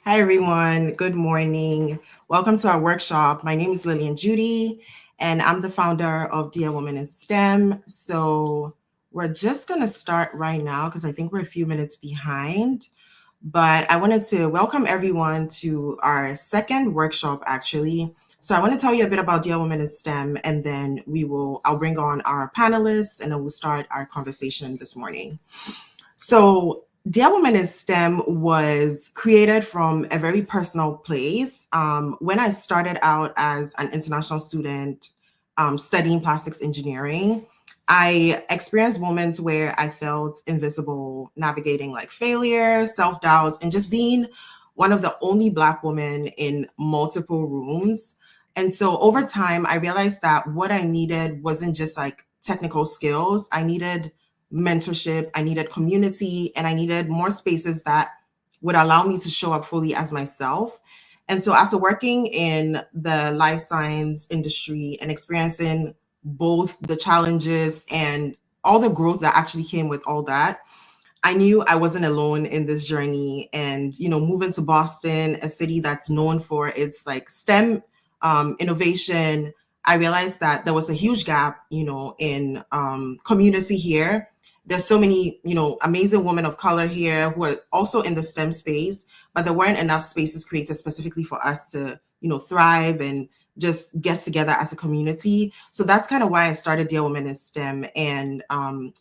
Hi, everyone. Good morning. Welcome to our workshop. My name is Lillian Judy, and I'm the founder of Dear Women in STEM. So we're just going to start right now because I think we're a few minutes behind. But I wanted to welcome everyone to our second workshop, actually. So I want to tell you a bit about Dear Women in STEM, and then I'll bring on our panelists, and then we'll start our conversation this morning. So Dear Woman in STEM was created from a very personal place. When I started out as an international student studying plastics engineering, I experienced moments where I felt invisible, navigating like failure, self-doubts, and just being one of the only Black women in multiple rooms. And so over time, I realized that what I needed wasn't just like technical skills. I needed mentorship, I needed community, and I needed more spaces that would allow me to show up fully as myself. And so after working in the life science industry and experiencing both the challenges and all the growth that actually came with all that, I knew I wasn't alone in this journey. And, moving to Boston, a city that's known for its like STEM innovation, I realized that there was a huge gap, in community here. There's so many, amazing women of color here who are also in the STEM space, but there weren't enough spaces created specifically for us to, thrive and just get together as a community. So that's kind of why I started Dear Women in STEM. And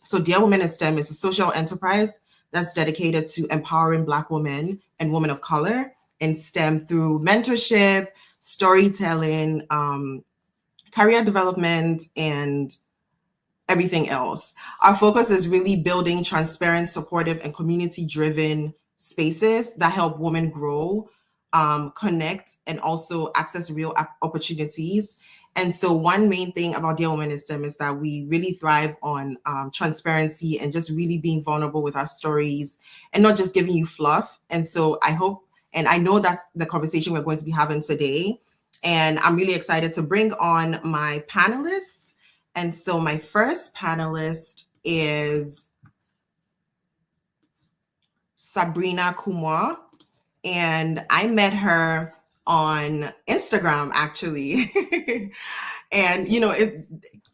so Dear Women in STEM is a social enterprise that's dedicated to empowering Black women and women of color in STEM through mentorship, storytelling, career development, and everything else. Our focus is really building transparent, supportive, and community-driven spaces that help women grow, connect, and also access real opportunities. And so one main thing about Dear Women in STEM is that we really thrive on transparency and just really being vulnerable with our stories and not just giving you fluff. And so I hope, and I know that's the conversation we're going to be having today. And I'm really excited to bring on my panelists. And so my first panelist is Sabrina Kumar, and I met her on Instagram actually. And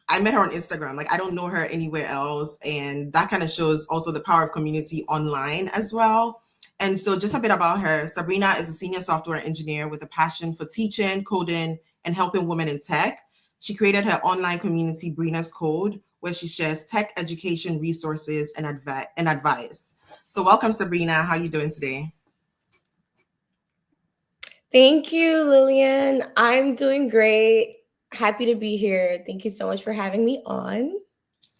I met her on Instagram. Like I don't know her anywhere else, and that kind of shows also the power of community online as well. And so just a bit about her. Sabrina is a senior software engineer with a passion for teaching, coding, and helping women in tech. She created her online community, Brina's Code, where she shares tech education resources and advice. So welcome, Sabrina. How are you doing today? Thank you, Lillian. I'm doing great. Happy to be here. Thank you so much for having me on.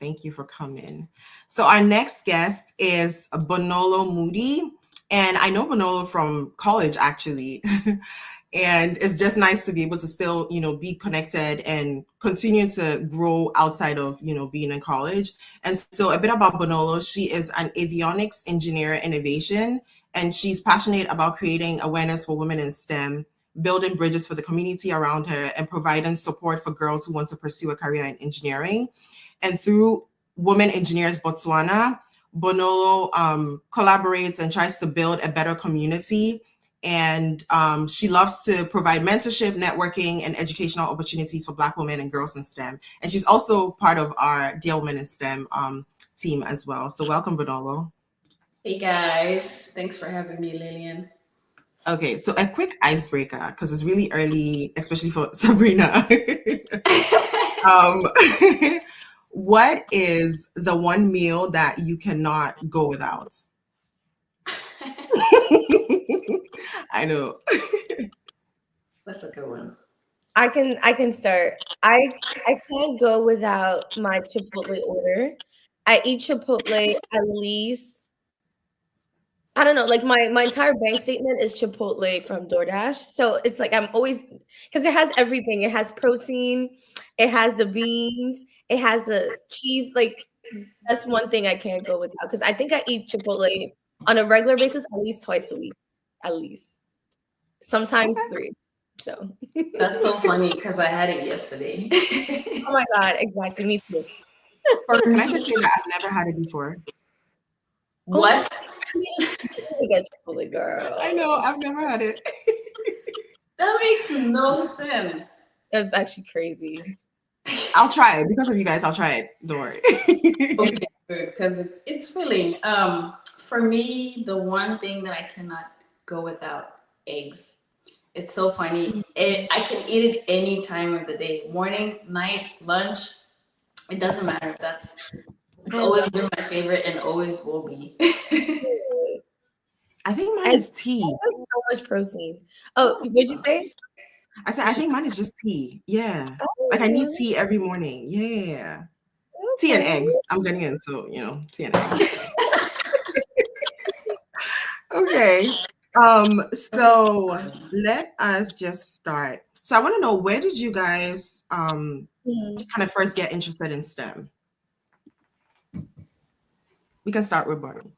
Thank you for coming. So our next guest is Bonolo Moody. And I know Bonolo from college, actually. And it's just nice to be able to still, be connected and continue to grow outside of, being in college. And so a bit about Bonolo, she is an avionics engineer innovation, and she's passionate about creating awareness for women in STEM, building bridges for the community around her, and providing support for girls who want to pursue a career in engineering. And through Women Engineers Botswana, Bonolo collaborates and tries to build a better community. And she loves to provide mentorship, networking, and educational opportunities for Black women and girls in STEM. And she's also part of our Dear Women in STEM team as well. So welcome, Bonolo. Hey guys, thanks for having me, Lillian. Okay, so a quick icebreaker, because it's really early, especially for Sabrina. What is the one meal that you cannot go without? I know. That's a good one. I can start. I can't go without my Chipotle order. I eat Chipotle at least, I don't know, like my entire bank statement is Chipotle from DoorDash. So it's like I'm always, because it has everything. It has protein, it has the beans, it has the cheese. Like that's one thing I can't go without, because I think I eat Chipotle on a regular basis at least twice a week, at least. Sometimes Okay. 3. So That's so funny because I had it yesterday. oh my God, exactly. Me too. For Can I me, just say that I've never had it before? Oh my, what? I mean, like a Chipotle girl. I know, I've never had it. That makes no sense. That's actually crazy. I'll try it because of you guys. I'll try it. Don't worry. Okay, good, because it's filling. For me, the one thing that I cannot go without, eggs. It's so funny. I can eat it any time of the day, morning, night, lunch. It doesn't matter. It's I always love been my favorite and always will be. it. I think mine And is tea. that's so much protein. Oh, what'd you say? I said I think mine is just tea. Yeah. Like I need Oh, tea every morning. Yeah. Tea and okay. eggs. I'm getting into, tea and eggs. Okay. That's So funny. let us just start. So I want to know, where did you guys Mhm. kind of first get interested in STEM? We can start with Bonnie.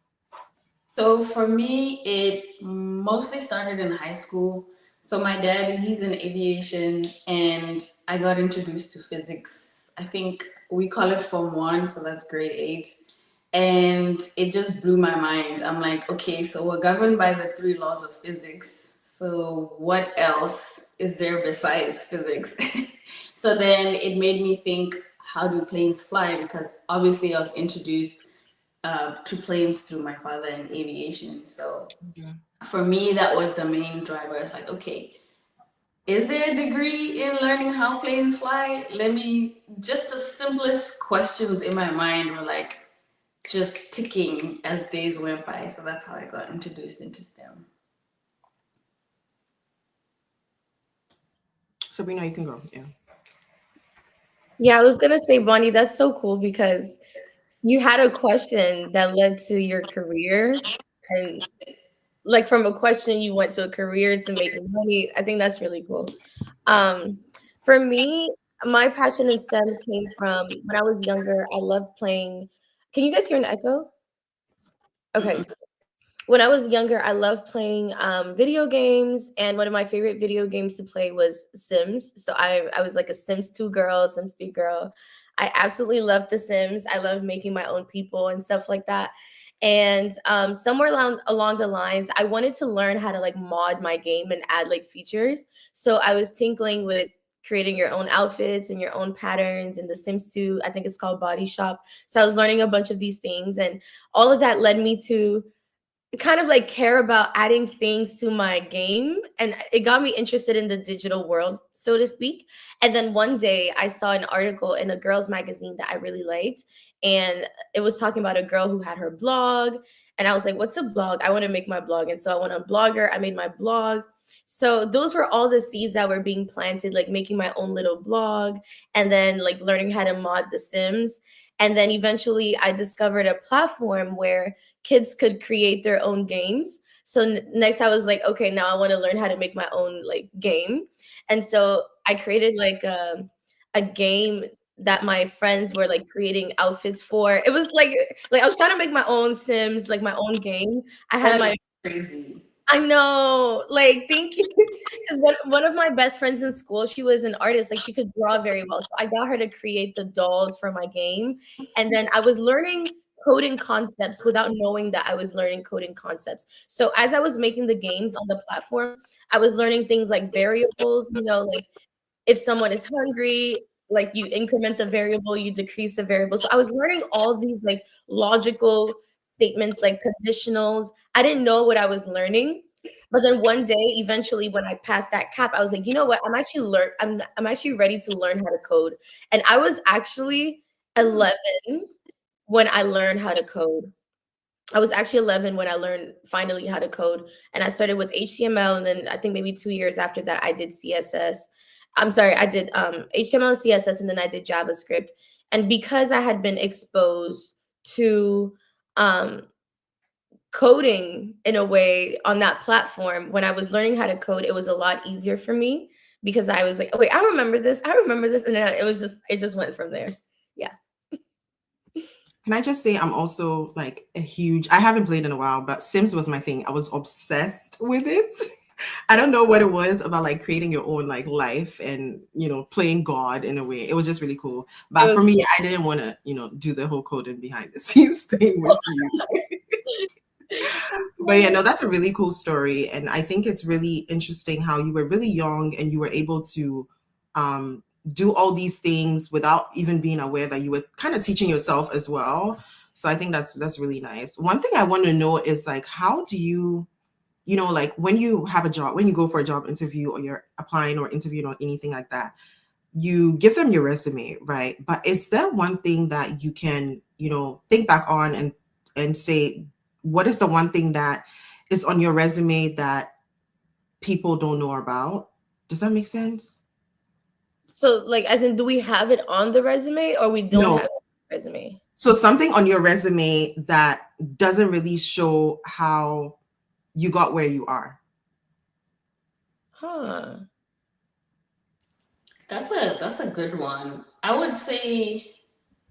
So for me, it mostly started in high school. So my dad, he's in aviation, and I got introduced to physics. I think we call it Form 1, so that's grade 8. And it just blew my mind. I'm like, okay, so we're governed by the three laws of physics. So what else is there besides physics? So then it made me think, how do planes fly? Because obviously I was introduced to planes through my father in aviation. So Okay. for me, that was the main driver. It's like, okay, is there a degree in learning how planes fly? Just the simplest questions in my mind were like just ticking as days went by. So that's how I got introduced into STEM. Sabrina, you can go. Yeah. Yeah, I was gonna say, Bonnie, that's so cool because you had a question that led to your career, and like from a question you went to a career to making money. I think that's really cool. Um, for me, my passion in STEM came from when I was younger. I loved playing. Can you guys hear an echo? Okay. Mm-mm. When I was younger, I loved playing video games, and one of my favorite video games to play was Sims. So I was like a Sims 2 girl, Sims 3 girl. I absolutely loved The Sims. I loved making my own people and stuff like that. And somewhere along the lines, I wanted to learn how to like mod my game and add like features. So I was tinkling with creating your own outfits and your own patterns in The Sims 2. I think it's called Body Shop. So I was learning a bunch of these things, and all of that led me to kind of like care about adding things to my game, and it got me interested in the digital world, so to speak. And then one day I saw an article in a girls magazine that I really liked, and it was talking about a girl who had her blog, and I was like, what's a blog? I want to make my blog. And so I went on Blogger, I made my blog. So those were all the seeds that were being planted, like making my own little blog, and then like learning how to mod The Sims. And then eventually I discovered a platform where kids could create their own games. So next I was like, okay, now I want to learn how to make my own like game. And so I created like a game that my friends were like creating outfits for. It was like I was trying to make my own Sims, like my own game. I had That my is crazy. I know, like, thank you. Because one of my best friends in school, she was an artist, like, she could draw very well. So I got her to create the dolls for my game. And then I was learning coding concepts without knowing that I was learning coding concepts. So as I was making the games on the platform, I was learning things like variables, like if someone is hungry, like you increment the variable, you decrease the variable. So I was learning all these like logical statements, like conditionals. I didn't know what I was learning. But then one day, eventually, when I passed that cap, I was like, you know what? I'm actually ready to learn how to code. And I was actually 11 when I learned how to code. I was actually 11 when I learned finally how to code. And I started with HTML. And then I think maybe 2 years after that, I did CSS. I'm sorry, I did HTML and CSS, and then I did JavaScript. And because I had been exposed to um, coding in a way on that platform, when I was learning how to code, it was a lot easier for me because I was like, oh, wait, I remember this. I remember this. And then it just went from there. Yeah. Can I just say I'm also like I haven't played in a while, but Sims was my thing. I was obsessed with it. I don't know what it was about like creating your own like life and playing God in a way. It was just really cool. It But for was me, I didn't want to, do the whole coding behind the scenes thing with you. But yeah, no, that's a really cool story. And I think it's really interesting how you were really young and you were able to um, do all these things without even being aware that you were kind of teaching yourself as well. So I think that's really nice. One thing I want to know is like, how do you, like when you have a job, when you go for a job interview or you're applying or interviewing or anything like that, you give them your resume, right? But is there one thing that you can, think back on and say, what is the one thing that is on your resume that people don't know about? Does that make sense? So, like, as in, do we have it on the resume or we don't have No. it on the resume? So something on your resume that doesn't really show how you got where you are. Huh. That's a good one. I would say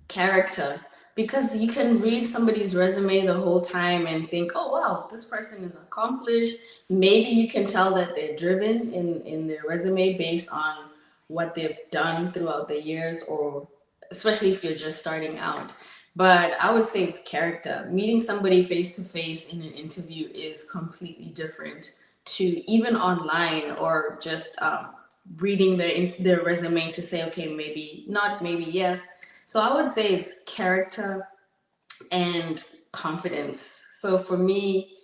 character, because you can read somebody's resume the whole time and think, oh wow, this person is accomplished. Maybe you can tell that they're driven in their resume based on what they've done throughout the years, or especially if you're just starting out. But I would say it's character. Meeting somebody face to face in an interview is completely different to even online, or just reading their resume to say, okay, maybe not, maybe yes. So I would say it's character and confidence. So for me,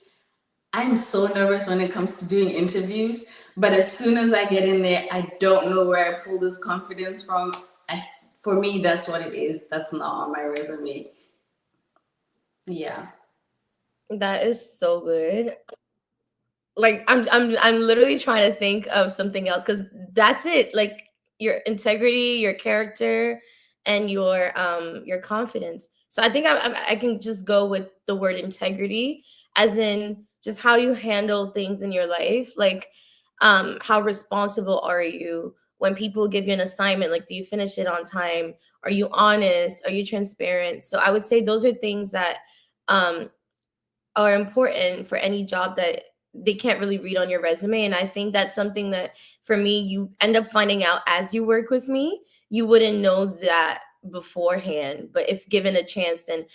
I'm so nervous when it comes to doing interviews, but as soon as I get in there, I don't know where I pull this confidence from. For me, that's what it is. That's not on my resume. Yeah. That is so good. Like, I'm literally trying to think of something else because that's it. Like, your integrity, your character, and your confidence. So I think I can just go with the word integrity, as in just how you handle things in your life. Like, how responsible are you when people give you an assignment? Like, do you finish it on time? Are you honest? Are you transparent? So I would say those are things that um are important for any job that they can't really read on your resume. And I think that's something that, for me, you end up finding out as you work with me. You wouldn't know that beforehand, but if given a chance, then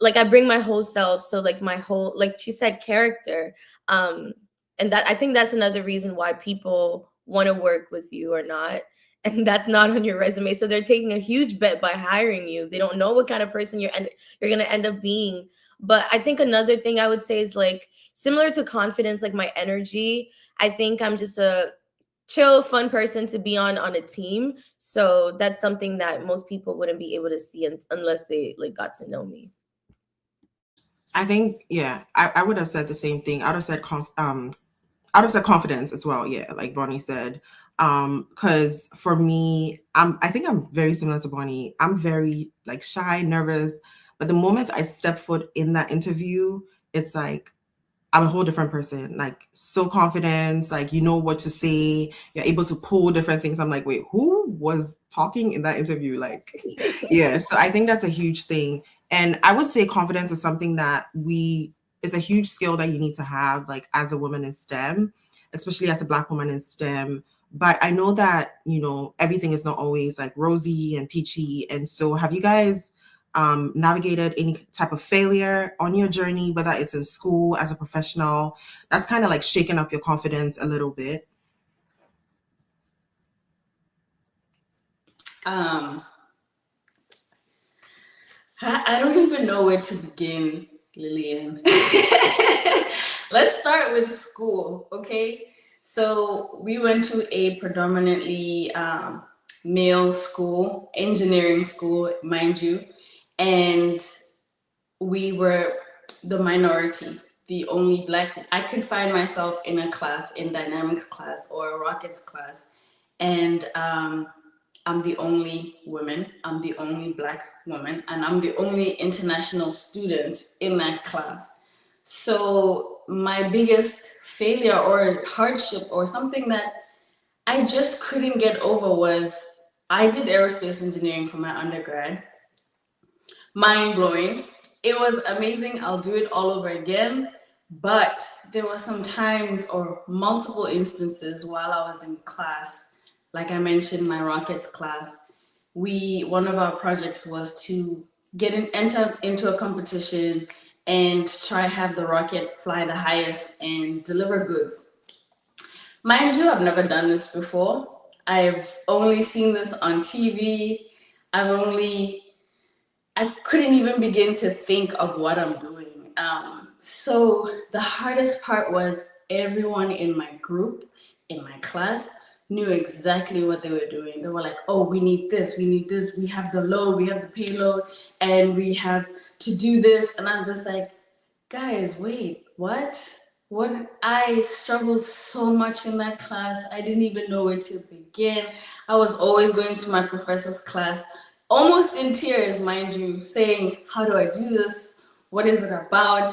like, I bring my whole self. So, like, my whole, like she said, character. um and that, I think that's another reason why people want to work with you or not. And that's not on your resume, so they're taking a huge bet by hiring you. They don't know what kind of person you're going to end up being. But I think another thing I would say is, like, similar to confidence, like my energy. I think I'm just a chill, fun person to be on a team. So that's something that most people wouldn't be able to see unless they, like, got to know me. I think, yeah, I would have said the same thing. I would have said confidence as well. Yeah, like Bonnie said. Because for me, I think I'm very similar to Bonnie. I'm very like shy, nervous, but the moment I step foot in that interview, it's like I'm a whole different person, like so confident, like you know what to say, you're able to pull different things. I'm like, wait, who was talking in that interview? Like, yeah. So I think that's a huge thing. And I would say confidence is something that is a huge skill that you need to have, like as a woman in STEM, especially as a Black woman in STEM. But I know that, everything is not always like rosy and peachy. And so have you guys navigated any type of failure on your journey, whether it's in school, as a professional, that's kind of like shaking up your confidence a little bit? Um, I don't even know where to begin, Lillian. Let's start with school, okay? So we went to a predominantly male school, engineering school, mind you, and we were the minority, the only Black. I could find myself in a class, in dynamics class or a rockets class, and I'm the only woman, I'm the only Black woman, and I'm the only international student in that class. So my biggest failure or hardship or something that I just couldn't get over was, I did aerospace engineering for my undergrad. Mind blowing. It was amazing. I'll do it all over again. But there were some times or multiple instances while I was in class, like I mentioned, my rockets class, one of our projects was to enter into a competition and try have the rocket fly the highest and deliver goods. Mind you, I've never done this before. I've only seen this on TV. I've only I couldn't even begin to think of what I'm doing. So the hardest part was everyone in my group, in my class, knew exactly what they were doing. They were like, oh, we need this, we have the load, we have the payload, and we have to do this. And I'm just like, guys, wait, what? What? I struggled so much in that class. I didn't even know where to begin. I was always going to my professor's class, almost in tears, mind you, saying, how do I do this? What is it about?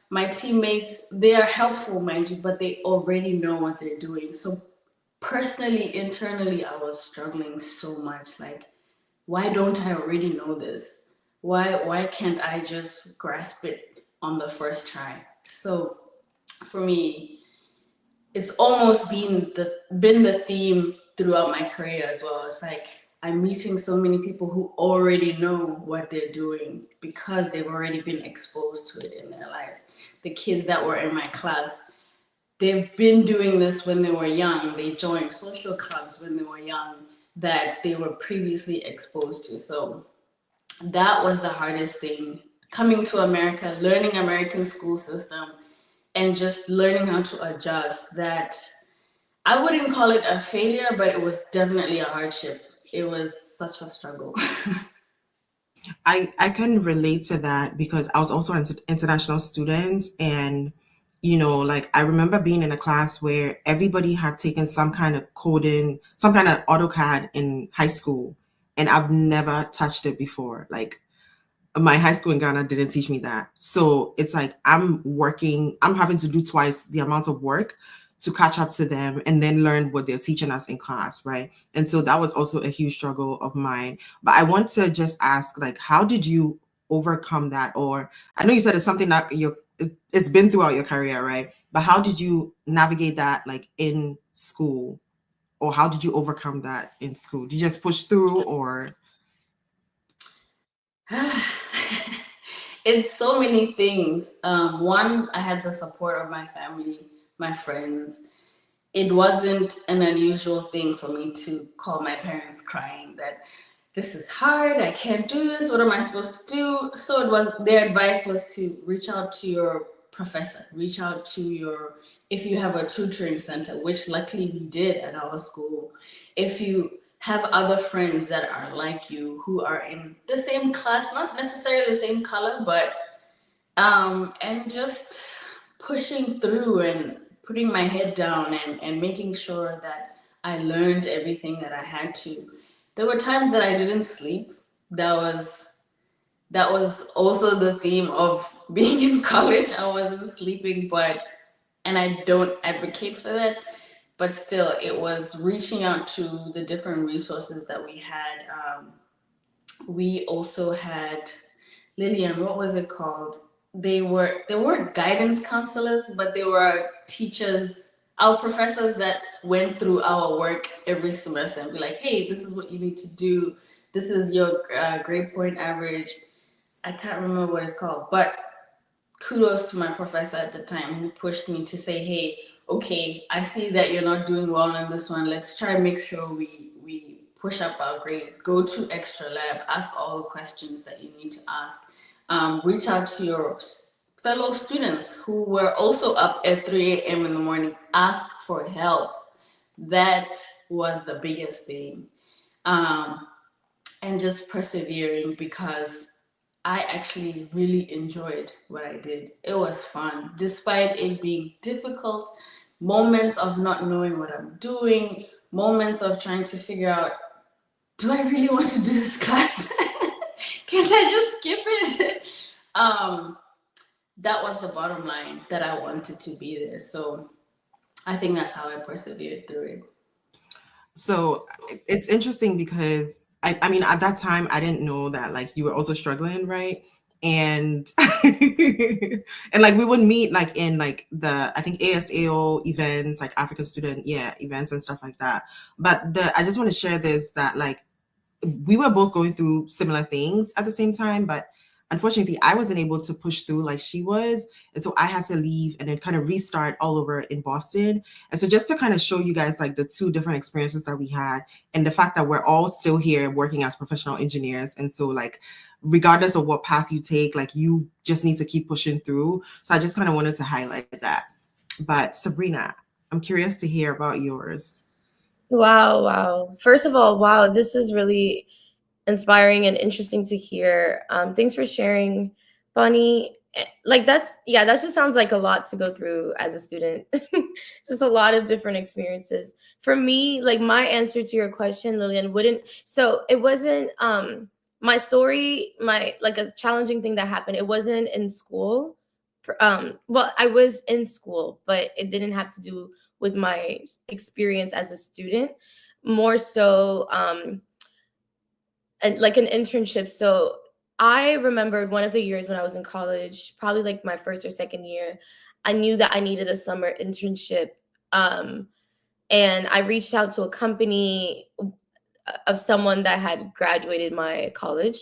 My teammates, they are helpful, mind you, but they already know what they're doing. So personally, internally, I was struggling so much. Like, why don't I already know this? Why can't I just grasp it on the first try? So for me, it's almost been the theme throughout my career as well. It's like I'm meeting so many people who already know what they're doing because they've already been exposed to it in their lives. The kids that were in my class, they've been doing this when they were young. They joined social clubs when they were young that they were previously exposed to. So that was the hardest thing. Coming to America, learning American school system, and just learning how to adjust. That I wouldn't call it a failure, but it was definitely a hardship. It was such a struggle. I can relate to that because I was also an international student, and like I remember being in a class where everybody had taken some kind of coding, some kind of AutoCAD in high school, and I've never touched it before. Like my high school in Ghana didn't teach me that. So it's like I'm having to do twice the amount of work to catch up to them and then learn what they're teaching us in class, right? And so that was also a huge struggle of mine. But I want to just ask, like, how did you overcome that? Or I know you said it's something that it's been throughout your career, right? But how did you navigate that, like in school? Or how did you overcome that in school? Did you just push through, or? It's so many things. One, I had the support of my family, my friends. It wasn't an unusual thing for me to call my parents crying that this is hard, I can't do this, what am I supposed to do? So it was their advice was to reach out to your professor, reach out to your if you have a tutoring center, which luckily we did at our school. If you have other friends that are like you who are in the same class, not necessarily the same color, but and just pushing through and putting my head down and making sure that I learned everything that I had to. There were times that I didn't sleep. That was that was also the theme of being in college. I wasn't sleeping, but and I don't advocate for that, but still, it was reaching out to the different resources that we had. We also had Lillian. What was it called? They weren't guidance counselors, but they were teachers, our professors that went through our work every semester and be like, hey, this is what you need to do. This is your grade point average. I can't remember what it's called, but kudos to my professor at the time who pushed me to say, hey, okay, I see that you're not doing well in this one. Let's try and make sure we push up our grades. Go to extra lab, ask all the questions that you need to ask. Reach out to your fellow students who were also up at 3 a.m. in the morning. Ask for help. That was the biggest thing. Um, and just persevering because I actually really enjoyed what I did. It was fun, despite it being difficult, moments of not knowing what I'm doing, moments of trying to figure out, do I really want to do this class? Can't I just skip it? um, that was the bottom line that I wanted to be there. So I think that's how I persevered through it. So it's interesting because I mean, at that time, I didn't know that like you were also struggling, right? And and like we would meet like in like the I think ASAO events, like African student, yeah, events and stuff like that. But I just want to share this that like we were both going through similar things at the same time, but unfortunately, I wasn't able to push through like she was. And so I had to leave and then kind of restart all over in Boston. And so just to kind of show you guys like the two different experiences that we had and the fact that we're all still here working as professional engineers. And so like, regardless of what path you take, like you just need to keep pushing through. So I just kind of wanted to highlight that. But Sabrina, I'm curious to hear about yours. Wow. First of all, wow, this is really inspiring and interesting to hear. Thanks for sharing, Bonnie. Like that just sounds like a lot to go through as a student. Just a lot of different experiences. For me, like my answer to your question, Lillian, it wasn't my story, my like a challenging thing that happened. It wasn't in school. Well, I was in school, but it didn't have to do with my experience as a student. More so and like an internship. So I remembered one of the years when I was in college, probably like my first or second year, I knew that I needed a summer internship. Um, and I reached out to a company of someone that had graduated my college.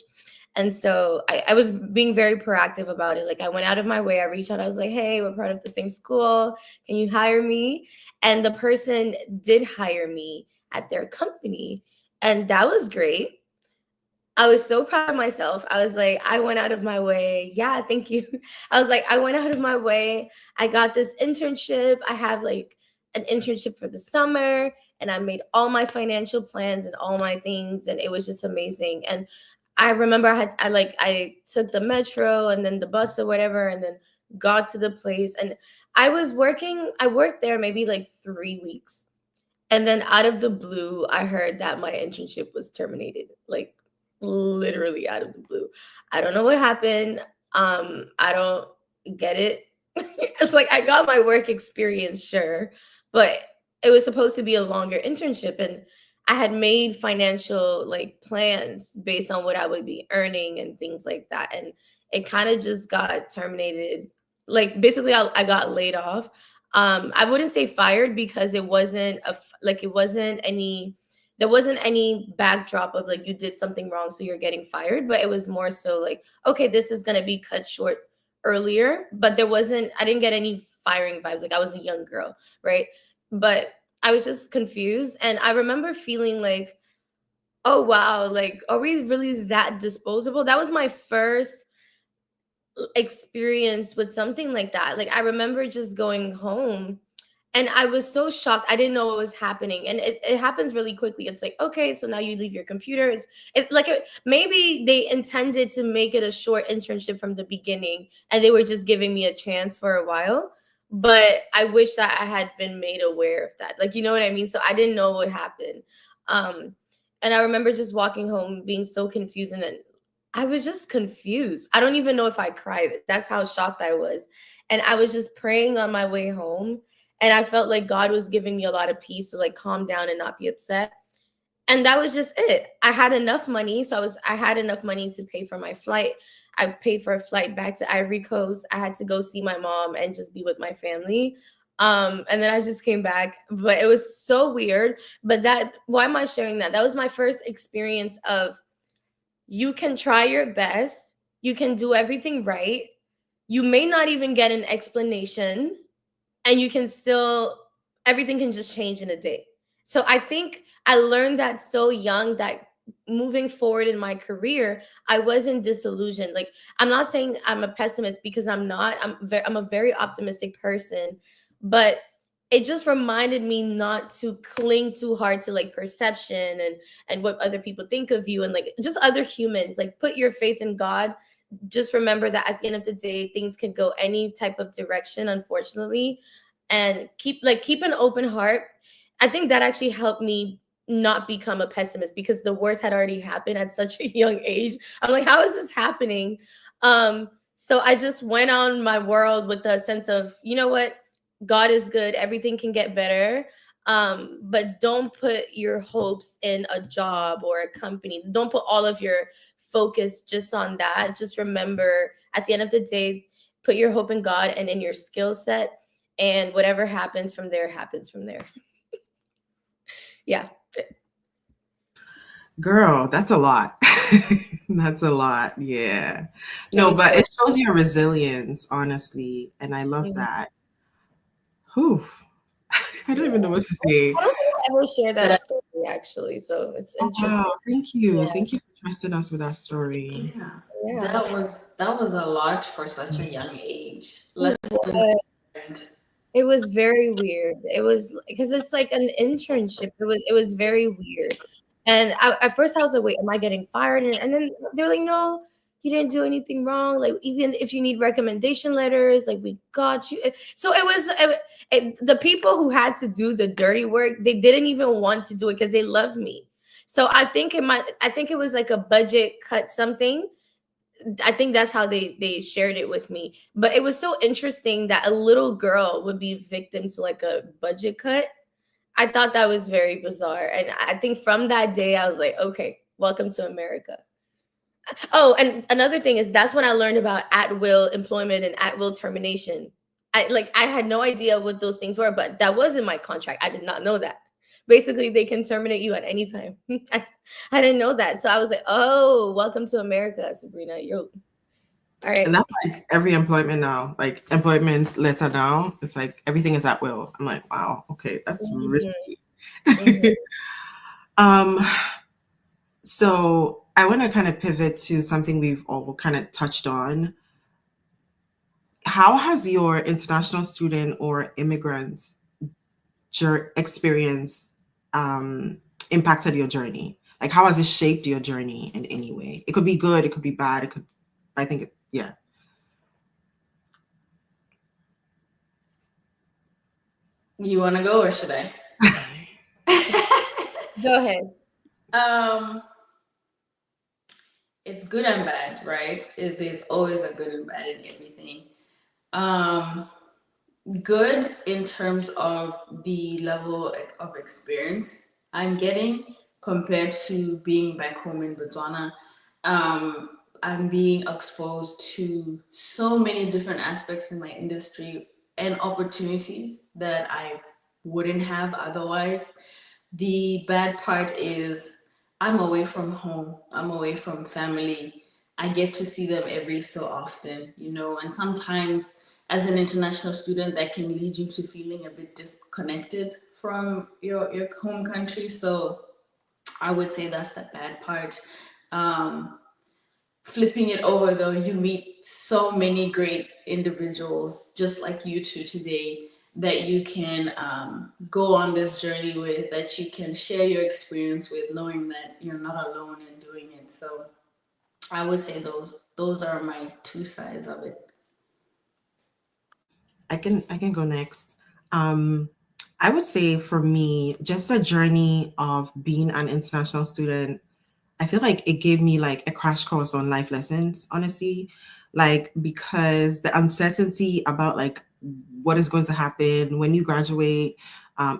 And so I was being very proactive about it. Like I went out of my way. I reached out. I was like, hey, we're part of the same school. Can you hire me? And the person did hire me at their company. And that was great. I was so proud of myself. I was like, I went out of my way. Yeah, thank you. I was like, I went out of my way. I got this internship. I have like an internship for the summer and I made all my financial plans and all my things and it was just amazing. And I remember I took the metro and then the bus or whatever and then got to the place and I worked there maybe like 3 weeks. And then out of the blue, I heard that my internship was terminated. Like literally out of the blue. I don't know what happened. I don't get it. It's like I got my work experience, sure, but it was supposed to be a longer internship and I had made financial like plans based on what I would be earning and things like that. And it kind of just got terminated. Like basically I got laid off. I wouldn't say fired because it wasn't any there wasn't any backdrop of like you did something wrong so you're getting fired, but it was more so like okay, this is going to be cut short earlier, but I didn't get any firing vibes. Like I was a young girl, right? But I was just confused and I remember feeling like, oh wow, like are we really that disposable? That was my first experience with something like that. Like I remember just going home and I was so shocked. I didn't know what was happening. And it happens really quickly. It's like, okay, so now you leave your computer. It's like maybe they intended to make it a short internship from the beginning and they were just giving me a chance for a while. But I wish that I had been made aware of that. Like, you know what I mean? So I didn't know what happened. And I remember just walking home being so confused and then I was just confused. I don't even know if I cried. That's how shocked I was. And I was just praying on my way home and I felt like God was giving me a lot of peace to like calm down and not be upset. And that was just it. I had enough money, so I had enough money to pay for my flight. I paid for a flight back to Ivory Coast. I had to go see my mom and just be with my family. And then I just came back, but it was so weird. But why am I sharing that? That was my first experience of you can try your best, you can do everything right. You may not even get an explanation and you can still everything can just change in a day. So I think I learned that so young that moving forward in my career, I wasn't disillusioned. Like I'm not saying I'm a pessimist because I'm not. I'm a very optimistic person, but it just reminded me not to cling too hard to like perception and what other people think of you and like just other humans. Like put your faith in God. Just remember that at the end of the day, things can go any type of direction, unfortunately, and keep an open heart. I think that actually helped me not become a pessimist because the worst had already happened at such a young age. I'm like, how is this happening? So I just went on my world with a sense of, you know what, God is good, everything can get better. But don't put your hopes in a job or a company. Don't put all of your focus just on that. Just remember at the end of the day, put your hope in God and in your skill set, and whatever happens from there happens from there. Yeah. Girl, that's a lot. That's a lot. Yeah. No, but 24. it shows your resilience, honestly. And I love Mhm. that. Whew. I don't even know what to say. I don't think I ever share that That, story actually, so it's Oh, wow. interesting. Thank you. Yeah, Thank you for trusting us with that story. yeah, yeah. that was a lot for such a young age. It Let's go was. different. It was very weird. It was because it's like an internship. It was very weird. And at first I was like, wait, am I getting fired? And then they're like, no, you didn't do anything wrong. Like even if you need recommendation letters, like we got you. So the people who had to do the dirty work, they didn't even want to do it because they love me. So I think it was like a budget cut something. I think that's how they shared it with me. But it was so interesting that a little girl would be victim to like a budget cut. I thought that was very bizarre. And I think from that day I was like, okay, welcome to America. Oh, and another thing is that's when I learned about at will employment and at will termination. I had no idea what those things were, but that was in my contract. I did not know that. Basically, they can terminate you at any time. I didn't know that. So I was like, oh, welcome to America, Sabrina. You're all right. And that's like every employment now, like employment letter now. It's like everything is at will. I'm like, wow, okay, that's Mhm, risky. mhm. um, so I want to kind of pivot to something we've all kind of touched on. How has your international student or immigrants experience impacted your journey? Like, how has it shaped your journey in any way? It could be good, it could be bad, it could, I think, yeah. You want to go or should I? Go ahead. um, it's good and bad, right? There's always a good and bad in everything. Um, Good in terms of the level of experience I'm getting compared to being back home in Botswana. Um, I'm being exposed to so many different aspects in my industry and opportunities that I wouldn't have otherwise. The bad part is I'm away from home, I'm away from family. I get to see them every so often, and sometimes as an international student, that can lead you to feeling a bit disconnected from your home country. So I would say that's the bad part. Um, Flipping it over though, you meet so many great individuals just like you two today that you can go on this journey with, that you can share your experience with, knowing that you're not alone in doing it. So I would say those are my two sides of it. I can go next. Um, I would say for me, just the journey of being an international student, I feel like it gave me like a crash course on life lessons, honestly. Like because the uncertainty about like what is going to happen when you graduate,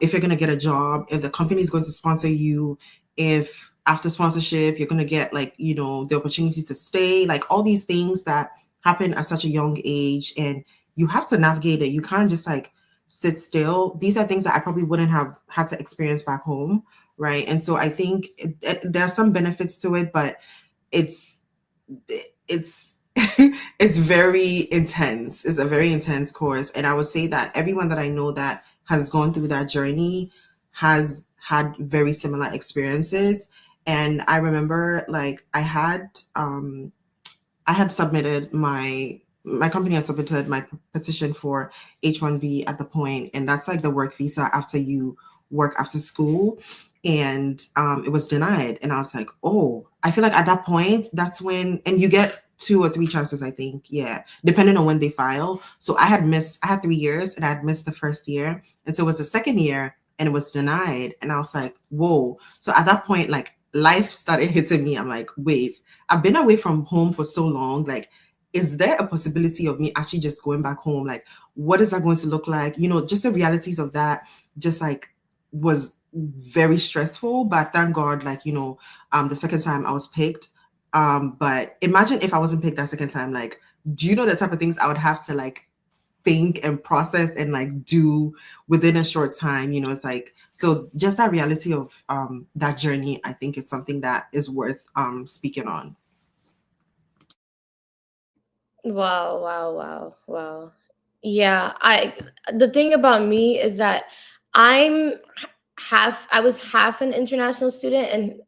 if you're gonna get a job, if the company is going to sponsor you, if after sponsorship you're gonna get like, the opportunity to stay, like all these things that happen at such a young age and you have to navigate it. You can't just like sit still. These are things that I probably wouldn't have had to experience back home, right? And so I think there are some benefits to it, but it's it's it's very intense. It's a very intense course, and I would say that everyone that I know that has gone through that journey has had very similar experiences. And I remember like I had submitted my company had submitted my petition for H-1B at the point, and that's like the work visa after you work after school, and it was denied. And I was like, oh, I feel like at that point, that's when, and you get 2 or 3 chances, I think, yeah, depending on when they file. So I had 3 years, and I had missed the first year, and so it was the second year, and it was denied, and I was like, whoa. So at that point, like life started hitting me. I'm like, wait, I've been away from home for so long. Like, is there a possibility of me actually just going back home? Like, what is that going to look like? Just the realities of that just like was very stressful. But thank God, like, the second time I was picked. But imagine if I wasn't picked that second time, like, do you know the type of things I would have to like think and process and like do within a short time? It's like, So just that reality of that journey, I think it's something that is worth speaking on. Wow, wow, wow, wow. Yeah, the thing about me is that I'm I was half an international student, and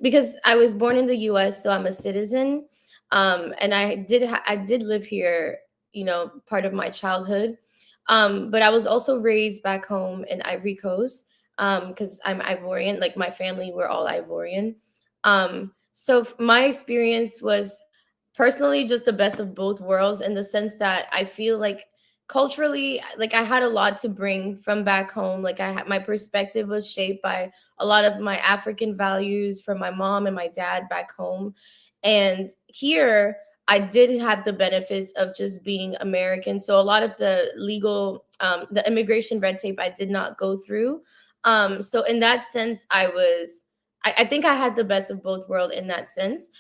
because I was born in the US, so I'm a citizen. And I did live here, part of my childhood. But I was also raised back home in Ivory Coast, because I'm Ivorian, like my family we're all Ivorian. So my experience was personally just the best of both worlds, in the sense that I feel like culturally, like I had a lot to bring from back home. Like I had, my perspective was shaped by a lot of my African values from my mom and my dad back home. And here I did have the benefits of just being American. So a lot of the legal, the immigration red tape I did not go through. So in that sense, I think I had the best of both worlds in that sense.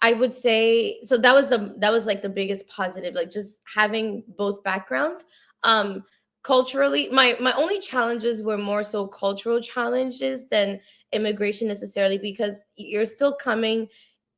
I would say, so that was like the biggest positive, like just having both backgrounds. Um, Culturally, my only challenges were more so cultural challenges than immigration necessarily, because you're still coming,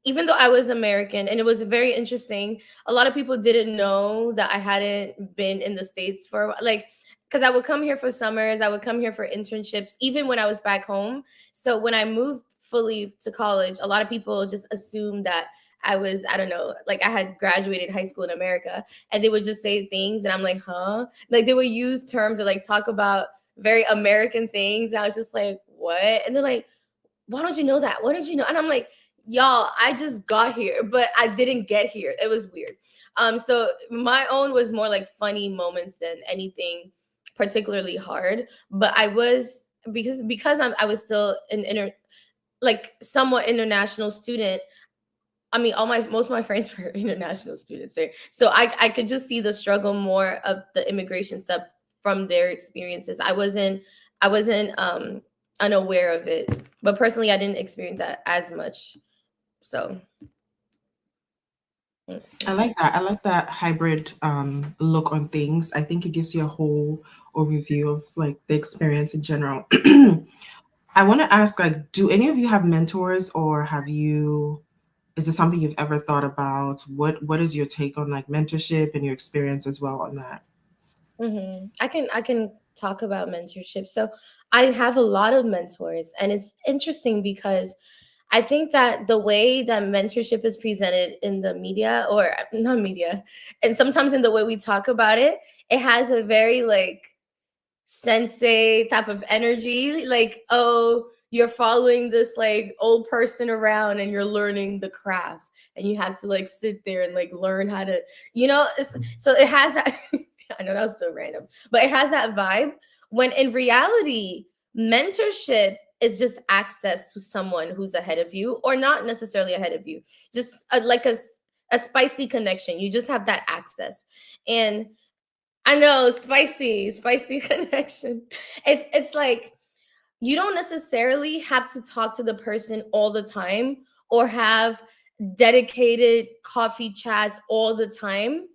even though I was American. And it was very interesting. A lot of people didn't know that I hadn't been in the States for a while. Like, because I would come here for summers, I would come here for internships, even when I was back home. So when I moved fully to college, a lot of people just assumed that I was, I don't know, like I had graduated high school in America, and they would just say things, and I'm like, huh? Like they would use terms or like talk about very American things. And I was just like, what? And they're like, why don't you know that? What did you know? And I'm like, y'all, I just got here, but I didn't get here. It was weird. So my own was more like funny moments than anything particularly hard. But I was, I was still an like somewhat international student. I mean, all my most of my friends were international students, right? So I could just see the struggle more of the immigration stuff from their experiences. I wasn't unaware of it, but personally, I didn't experience that as much. So, mm. I like that. I like that hybrid look on things. I think it gives you a whole overview of like the experience in general. I want to ask, like, do any of you have mentors, or have you? Is it something you've ever thought about? What is your take on like mentorship and your experience as well on that? I can talk about mentorship. So I have a lot of mentors, and it's interesting because I think that the way that mentorship is presented in the media, or not media, and sometimes in the way we talk about it, it has a very like sensei type of energy. Like, oh, you're following this like old person around and you're learning the crafts, and you have to like sit there and like learn how to, so it has that. I know that was so random, but it has that vibe, when in reality, mentorship is just access to someone who's ahead of you, or not necessarily ahead of you, just like a spicy connection. You just have that access. And I know, spicy connection. It's like you don't necessarily have to talk to the person all the time, or have dedicated coffee chats all the time,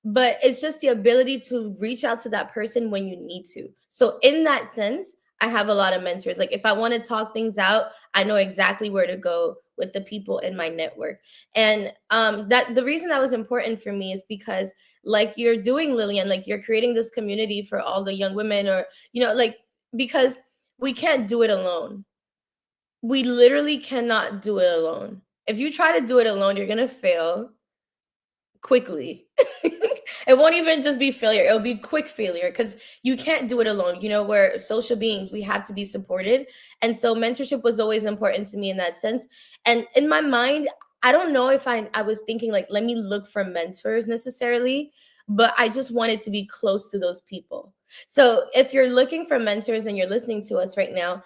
but it's just the ability to reach out to that person when you need to. So in that sense, I have a lot of mentors. Like if I want to talk things out, I know exactly where to go with the people in my network. And that the reason that was important for me is because, like you're doing, Lillian, like you're creating this community for all the young women, or like, because we can't do it alone. We literally cannot do it alone. If you try to do it alone, you're gonna fail quickly. It won't even just be failure, it'll be quick failure, because you can't do it alone. We're social beings, we have to be supported. And so mentorship was always important to me in that sense. And in my mind, I don't know if I was thinking like, let me look for mentors necessarily, but I just wanted to be close to those people. So if you're looking for mentors and you're listening to us right now,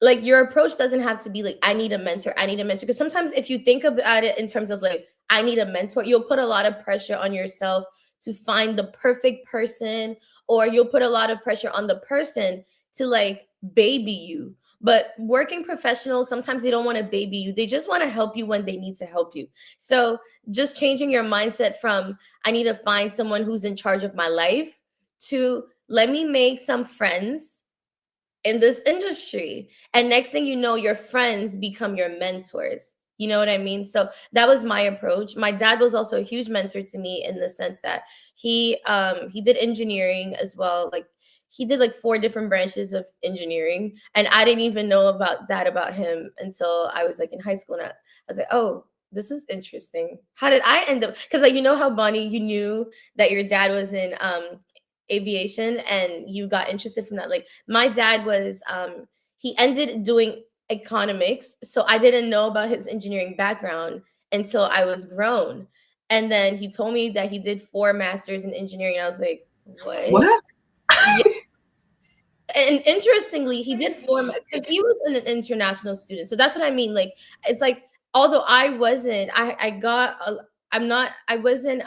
like your approach doesn't have to be like, I need a mentor, because sometimes if you think about it in terms of like, I need a mentor, you'll put a lot of pressure on yourself to find the perfect person, or you'll put a lot of pressure on the person to like baby you. But working professionals, sometimes they don't want to baby you, they just want to help you when they need to help you. So just changing your mindset from, I need to find someone who's in charge of my life, to let me make some friends in this industry. And next thing you know, your friends become your mentors. You know what I mean? So that was my approach. My dad was also a huge mentor to me in the sense that he did engineering as well. Like he did like 4 different branches of engineering. And I didn't even know about that about him until I was like in high school. And I was like, oh, this is interesting. How did I end up? Because like, you know how, Bonnie, you knew that your dad was in aviation and you got interested from that. Like my dad was he ended doing economics, so I didn't know about his engineering background until I was grown. And then he told me that he did 4 masters in engineering, and I was like, what? What? Yeah. And interestingly, he did form because he was an international student. So that's what I mean. Like it's like although I wasn't, I got I'm not I wasn't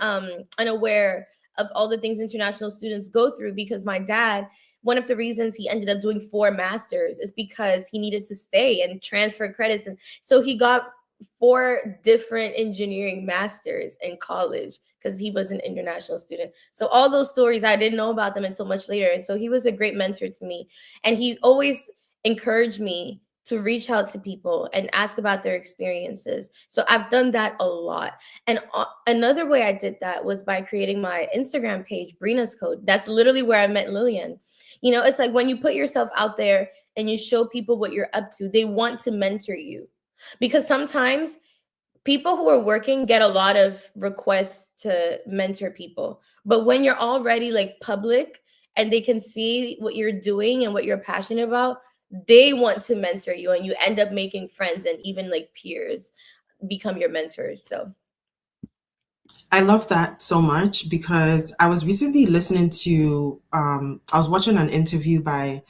unaware of all the things international students go through because my dad, one of the reasons he ended up doing 4 masters is because he needed to stay and transfer credits. And so he got 4 different engineering masters in college because he was an international student. So all those stories, I didn't know about them until much later. And so he was a great mentor to me. And he always encouraged me to reach out to people and ask about their experiences. So I've done that a lot. And another way I did that was by creating my Instagram page, Brina's Code. That's literally where I met Lillian. You know, it's like when you put yourself out there and you show people what you're up to, they want to mentor you. Because sometimes people who are working get a lot of requests to mentor people. But when you're already like public and they can see what you're doing and what you're passionate about, they want to mentor you and you end up making friends and even like peers become your mentors. So I love that so much because I was recently listening to, I was watching an interview by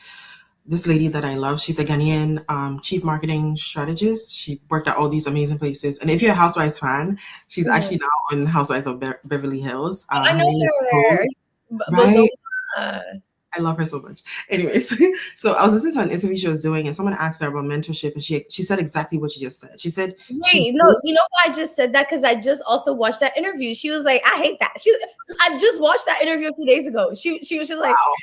this lady that I love. She's a Ghanaian chief marketing strategist. She worked at all these amazing places. And if you're a Housewives fan, she's actually now on Housewives of Beverly Hills. I Her know name is her. Rose, Bozoma. right? I love her so much. Anyways, so I was listening to an interview she was doing, and someone asked her about mentorship, and she said exactly what she just said. She said she Wait, no, you know why I just said that? Because I just also watched that interview. She was like, I hate that. I just watched that interview a few days ago. She was just like, wow.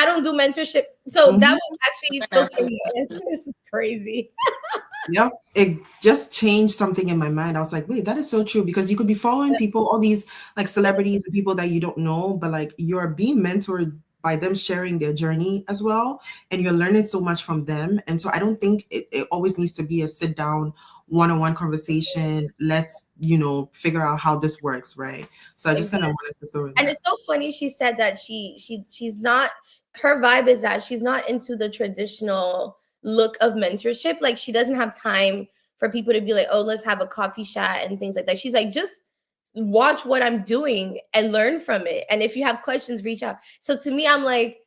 I don't do mentorship. So that Mhm. was actually filtering my answer. This is crazy. Yep. It just changed something in my mind. I was like, wait, that is so true because you could be following people, all these like celebrities and people that you don't know, but like you're being mentored by them sharing their journey as well. And you're learning so much from them. And so I don't think it always needs to be a sit down one-on-one conversation. Let's, figure out how this works, right? So I just kind of wanted to throw in And that. it's so funny she said that she's not, her vibe is that she's not into the traditional look of mentorship. Like she doesn't have time for people to be like, oh, let's have a coffee chat and things like that. She's like, just watch what I'm doing and learn from it. And if you have questions, reach out. So to me, I'm like,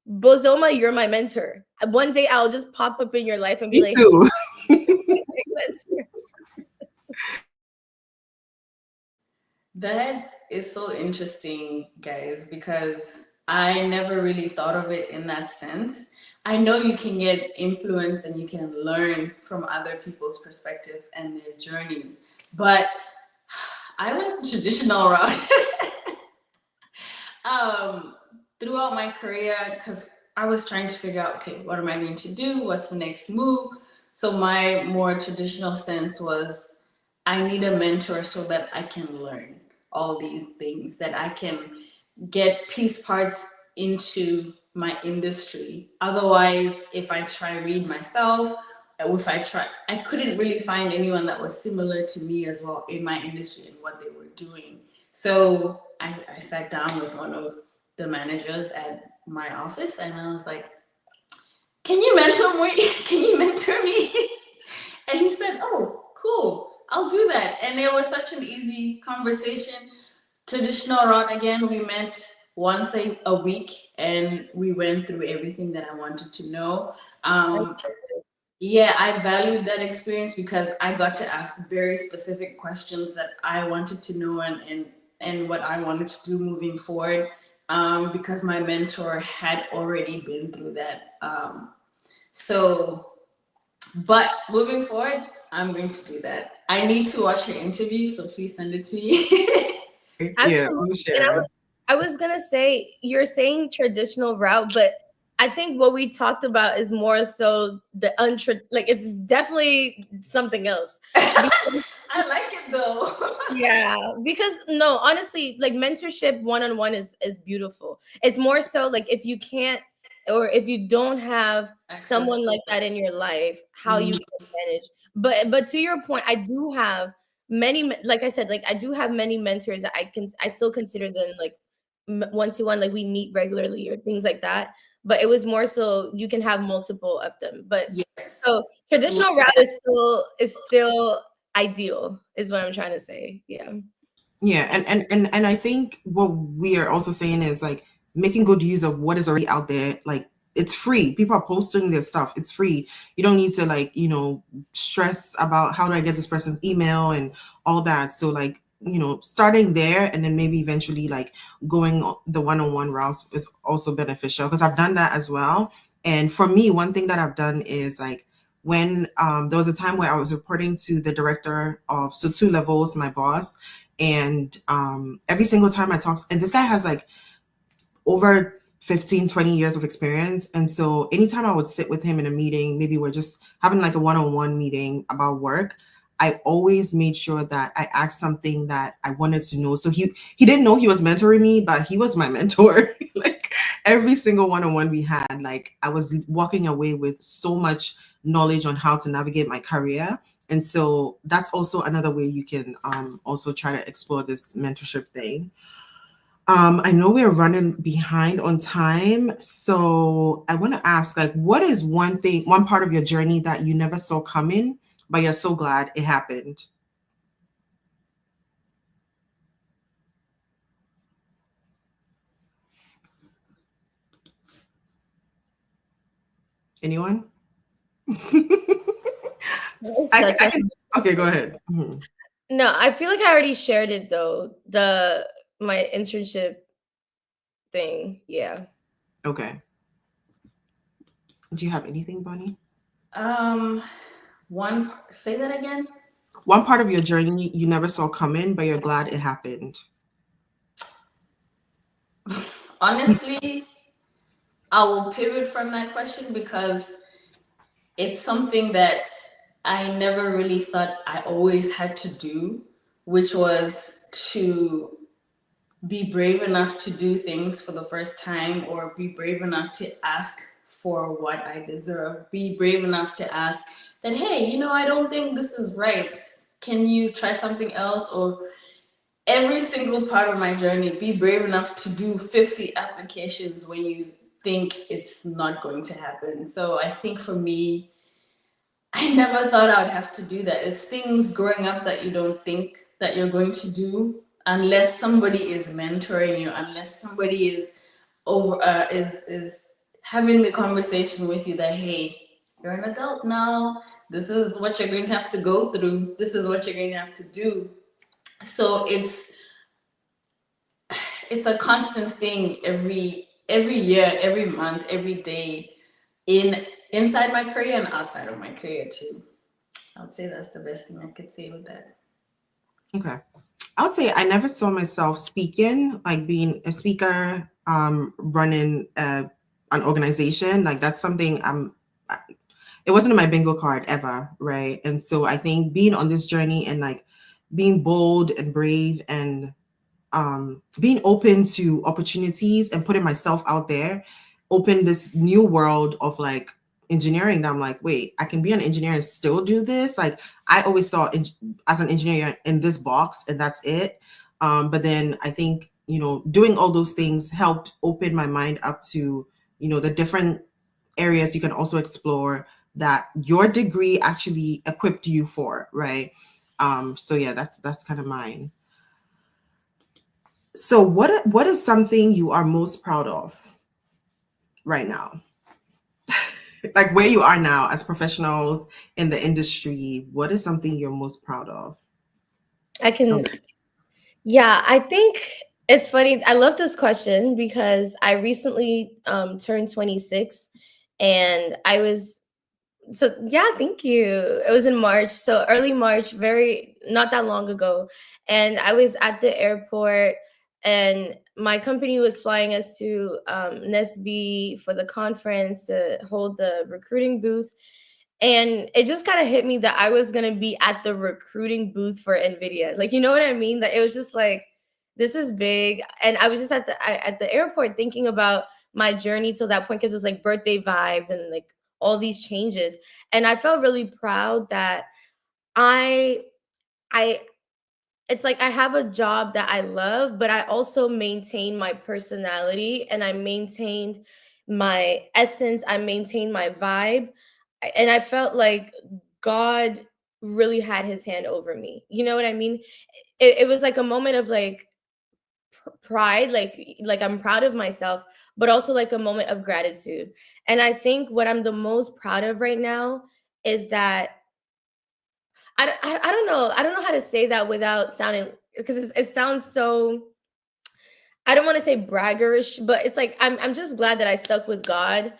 Bozoma, you're my mentor. One day I'll just pop up in your life and be Me like, too. mentor. That is so interesting, guys, because I never really thought of it in that sense. I know you can get influenced and you can learn from other people's perspectives and their journeys, but I went the traditional route. Throughout my career, because I was trying to figure out, okay, what am I going to do? What's the next move? So my more traditional sense was I need a mentor so that I can learn all these things, that I can get piece parts into my industry. Otherwise, if I try read myself, if I try, I couldn't really find anyone that was similar to me as well in my industry and what they were doing. So I sat down with one of the managers at my office and I was like, can you mentor me? Can you mentor me? And he said, oh, cool, I'll do that. And it was such an easy conversation. Traditional route again, we met once a week and we went through everything that I wanted to know. Yeah, I valued that experience because I got to ask very specific questions that I wanted to know and what I wanted to do moving forward, because my mentor had already been through that. So, but moving forward, I'm going to do that. I need to watch her interview, so please send it to me. Yeah, Absolutely. we'll And share. I was gonna say, you're saying traditional route, but I think what we talked about is more so the like it's definitely something else. I like it though. Yeah, because no, honestly, like mentorship one-on-one is beautiful. It's more so like if you can't, or if you don't have Access someone to like that in your life, how you Mhm. can manage. But to your point, I do have like I said, like I do have many mentors that I still consider them like one-to-one, like we meet regularly or things like that. But it was more so you can have multiple of them. But Yes. so Love traditional route that. is still ideal, is what I'm trying to say. Yeah. Yeah, and I think what we are also saying is like making good use of what is already out there. Like it's free. People are posting their stuff. It's free. You don't need to like, stress about how do I get this person's email and all that. So like, starting there and then maybe eventually like going the one-on-one routes is also beneficial because I've done that as well. And for me, one thing that I've done is like when there was a time where I was reporting to the director of so two levels, my boss, and every single time I talk, and this guy has like over 15, 20 years of experience. And so anytime I would sit with him in a meeting, maybe we're just having like a one-on-one meeting about work, I always made sure that I asked something that I wanted to know. So he didn't know he was mentoring me, but he was my mentor. Like every single one-on-one we had, like I was walking away with so much knowledge on how to navigate my career. And so that's also another way you can also try to explore this mentorship thing. I know we're running behind on time, so I want to ask, like, what is one part of your journey that you never saw coming, but you're so glad it happened? Anyone? That was I, such I a can. Okay, go ahead. Mhm. no, I feel like I already shared it though. My internship thing. Yeah. Okay. Do you have anything, Bonnie? Um, say that again. One part of your journey you never saw coming, but you're glad it happened. Honestly, I will pivot from that question because it's something that I never really thought I always had to do, which was to be brave enough to do things for the first time or be brave enough to ask for what I deserve, be brave enough to ask that, hey, I don't think this is right. Can you try something else? Or every single part of my journey, be brave enough to do 50 applications when you think it's not going to happen. So I think for me, I never thought I would have to do that. It's things growing up that you don't think that you're going to do unless somebody is mentoring you, unless somebody is is having the conversation with you that, hey, you're an adult now. This is what you're going to have to go through. This is what you're going to have to do. So it's a constant thing every year, every month, every day, in inside my career and outside of my career too. I would say that's the best thing I could say with that. Okay. I would say I never saw myself speaking, like being a speaker, running an organization. Like that's something it wasn't in my bingo card ever, right? And so I think being on this journey and like being bold and brave and being open to opportunities and putting myself out there opened this new world of like engineering that I'm like, wait, I can be an engineer and still do this. Like I always thought as an engineer you're in this box and that's it. But then I think, doing all those things helped open my mind up to, the different areas you can also explore that your degree actually equipped you for, right? So yeah, that's kind of mine. So what is something you are most proud of right now? Like where you are now as professionals in the industry, what is something you're most proud of? I can Yeah, I think it's funny. I love this question because I recently turned 26, and I was so yeah, thank you. It was in March, so early March, very not that long ago. And I was at the airport and my company was flying us to Nesby for the conference to hold the recruiting booth. And it just kind of hit me that I was going to be at the recruiting booth for NVIDIA. Like, you know what I mean? That it was just like, this is big. And I was just at the airport thinking about my journey till that point, because it's like birthday vibes and like all these changes. And I felt really proud that I I it's like I have a job that I love, but I also maintain my personality and I maintained my essence, I maintained my vibe. And I felt like God really had his hand over me. You know what I mean? It was like a moment of like pride, like I'm proud of myself, but also like a moment of gratitude. And I think what I'm the most proud of right now is that I don't know. I don't know how to say that without sounding, because it sounds so, I don't want to say braggerish, but it's like I'm just glad that I stuck with God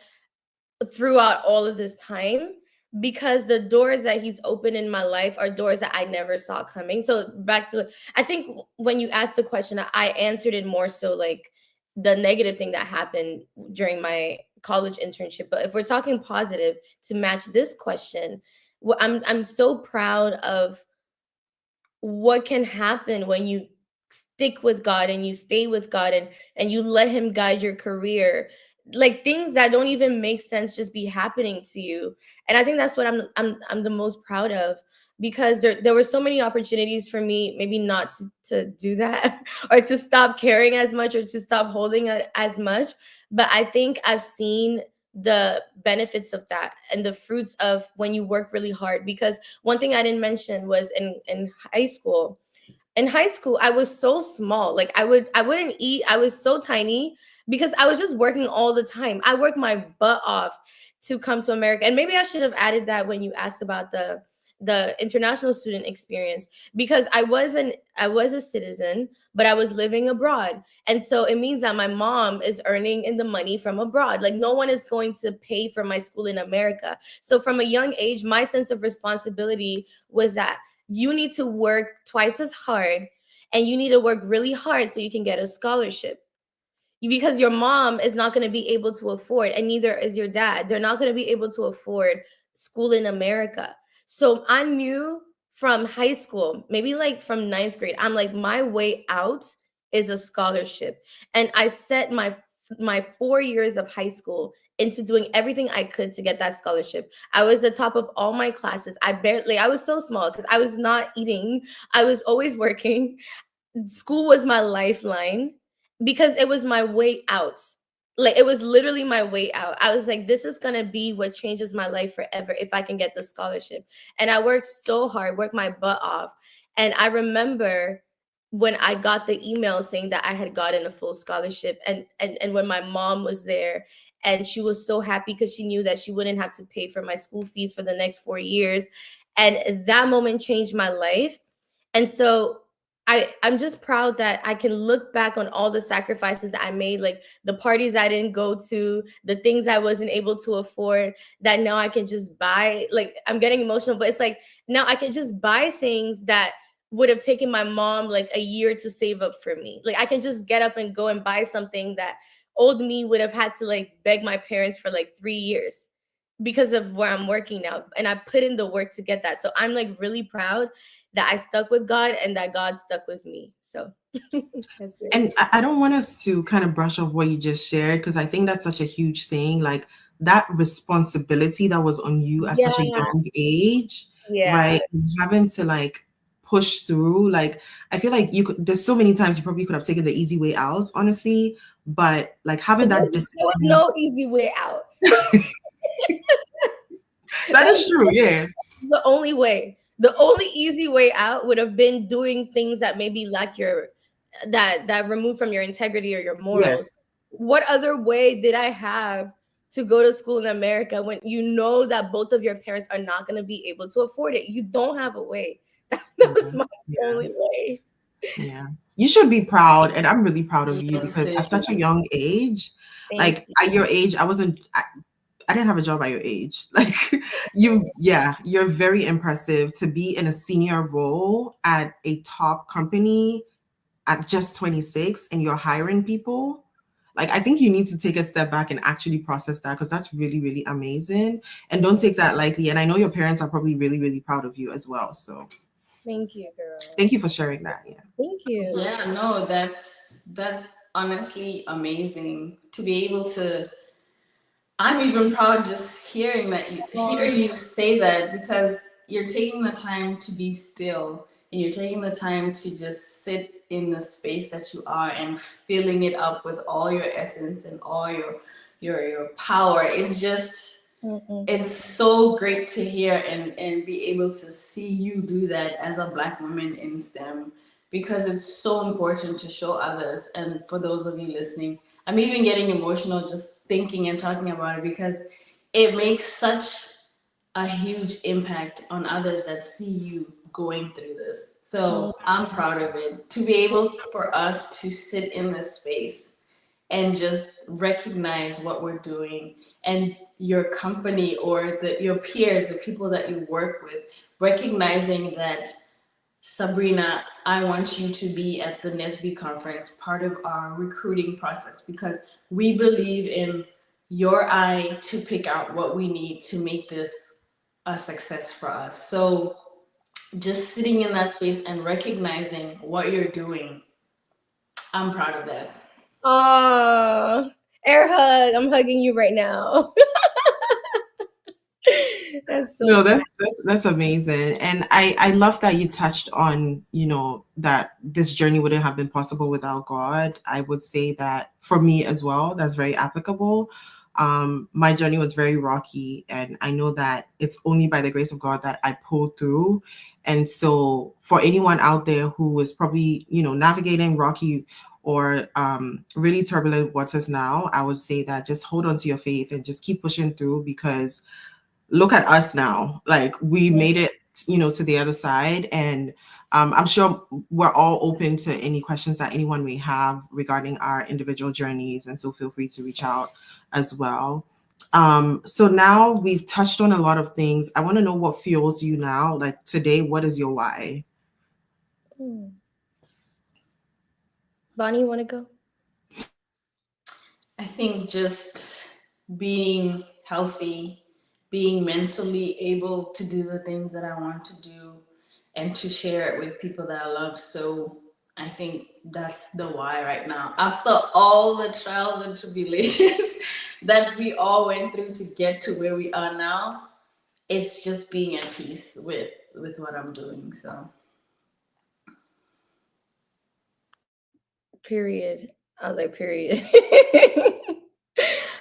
throughout all of this time, because the doors that he's opened in my life are doors that I never saw coming. So back to, I think when you asked the question, I answered it more so like the negative thing that happened during my college internship. But if we're talking positive to match this question, I'm so proud of what can happen when you stick with God and you stay with God, and you let him guide your career. Like things that don't even make sense just be happening to you. And I think that's what I'm the most proud of, because there were so many opportunities for me maybe not to do that or to stop caring as much or to stop holding it as much. But I think I've seen the benefits of that and the fruits of when you work really hard. Because one thing I didn't mention was in high school. In high school, I was so small. Like I wouldn't eat. I was so tiny because I was just working all the time. I worked my butt off to come to America. And maybe I should have added that when you asked about the international student experience, because I was a citizen, but I was living abroad. And so it means that my mom is earning in the money from abroad. Like no one is going to pay for my school in America. So from a young age, my sense of responsibility was that you need to work twice as hard, and you need to work really hard so you can get a scholarship, because your mom is not going to be able to afford, and neither is your dad. They're not going to be able to afford school in America. So I knew from high school, maybe like from ninth grade, I'm like, my way out is a scholarship. And I set my 4 years of high school into doing everything I could to get that scholarship. I was the top of all my classes. I was so small because I was not eating. I was always working. School was my lifeline because it was my way out. Like it was literally my way out. I was like, this is gonna be what changes my life forever if I can get the scholarship. And I worked so hard, worked my butt off. And I remember when I got the email saying that I had gotten a full scholarship, and when my mom was there, and she was so happy because she knew that she wouldn't have to pay for my school fees for the next 4 years. And that moment changed my life. And so I'm just proud that I can look back on all the sacrifices that I made, like the parties I didn't go to, the things I wasn't able to afford, that now I can just buy. Like I'm getting emotional, but it's like now I can just buy things that would have taken my mom like a year to save up for me. Like I can just get up and go and buy something that old me would have had to like beg my parents for like 3 years because of where I'm working now. And I put in the work to get that. So I'm like really proud that I stuck with God and that God stuck with me. So that's it. And I don't want us to kind of brush off what you just shared, because I think that's such a huge thing. Like that responsibility that was on you at Yeah, such a young age, yeah. right? And having to like push through. Like I feel like you could, there's so many times you probably could have taken the easy way out, honestly, but like having that There was discipline. no easy way out. That That is was true, yeah. the only way. The only easy way out would have been doing things that maybe lack your that remove from your integrity or your morals. Yes. What other way did I have to go to school in America when you know that both of your parents are not going to be able to afford it? You don't have a way. That was Yeah. my Yeah. only way. Yeah. You should be proud, and I'm really proud of you because at such a Listen, young age, Thank like you. at your age, I didn't have a job at your age. Like yeah, you're very impressive to be in a senior role at a top company. at just 26 and you're hiring people, like I think you need to take a step back and actually process that, because that's really, really amazing. And don't take that lightly. And I know your parents are probably really, really proud of you as well. So Thank you, girl. thank you for sharing that. Yeah. Thank you. Yeah, no, that's honestly amazing to be able to. I'm even proud just hearing you say that, because you're taking the time to be still, and you're taking the time to just sit in the space that you are and filling it up with all your essence and all your power. It's just, it's so great to hear and be able to see you do that as a Black woman in STEM, because it's so important to show others. And for those of you listening, I'm even getting emotional just thinking and talking about it, because it makes such a huge impact on others that see you going through this. So I'm proud of it, to be able for us to sit in this space and just recognize what we're doing, and your company or your peers, the people that you work with, recognizing that, Sabrina, I want you to be at the NESB conference, part of our recruiting process, because we believe in your eye to pick out what we need to make this a success for us. So just sitting in that space and recognizing what you're doing, I'm proud of that. Oh, air hug. I'm hugging you right now. That's so No, nice. that's amazing. And I love that you touched on, that this journey wouldn't have been possible without God. I would say that for me as well, that's very applicable. My journey was very rocky, and I know that it's only by the grace of God that I pulled through. And so for anyone out there who is probably, navigating rocky or really turbulent waters now, I would say that just hold on to your faith and just keep pushing through, because look at us now. Like, we made it, to the other side. And I'm sure we're all open to any questions that anyone may have regarding our individual journeys. And so feel free to reach out as well. So now we've touched on a lot of things. I want to know what fuels you now. Like today, what is your why? Bonnie, you want to go? I think just being healthy, being mentally able to do the things that I want to do, and to share it with people that I love. So I think that's the why right now. After all the trials and tribulations that we all went through to get to where we are now, it's just being at peace with what I'm doing. So Period. I was like, period.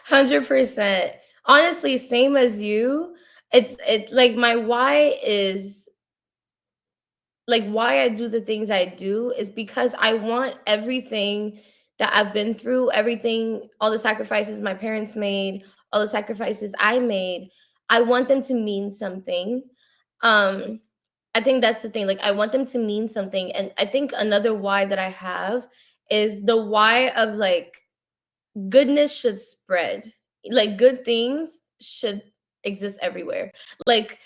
100%. Honestly, same as you. It's like my why is like why I do the things I do is because I want everything that I've been through, everything, all the sacrifices my parents made, all the sacrifices I made, I want them to mean something. Um, I think that's the thing. Like, I want them to mean something. And I think another why that I have is the why of like goodness should spread. Like, good things should exist everywhere. Like,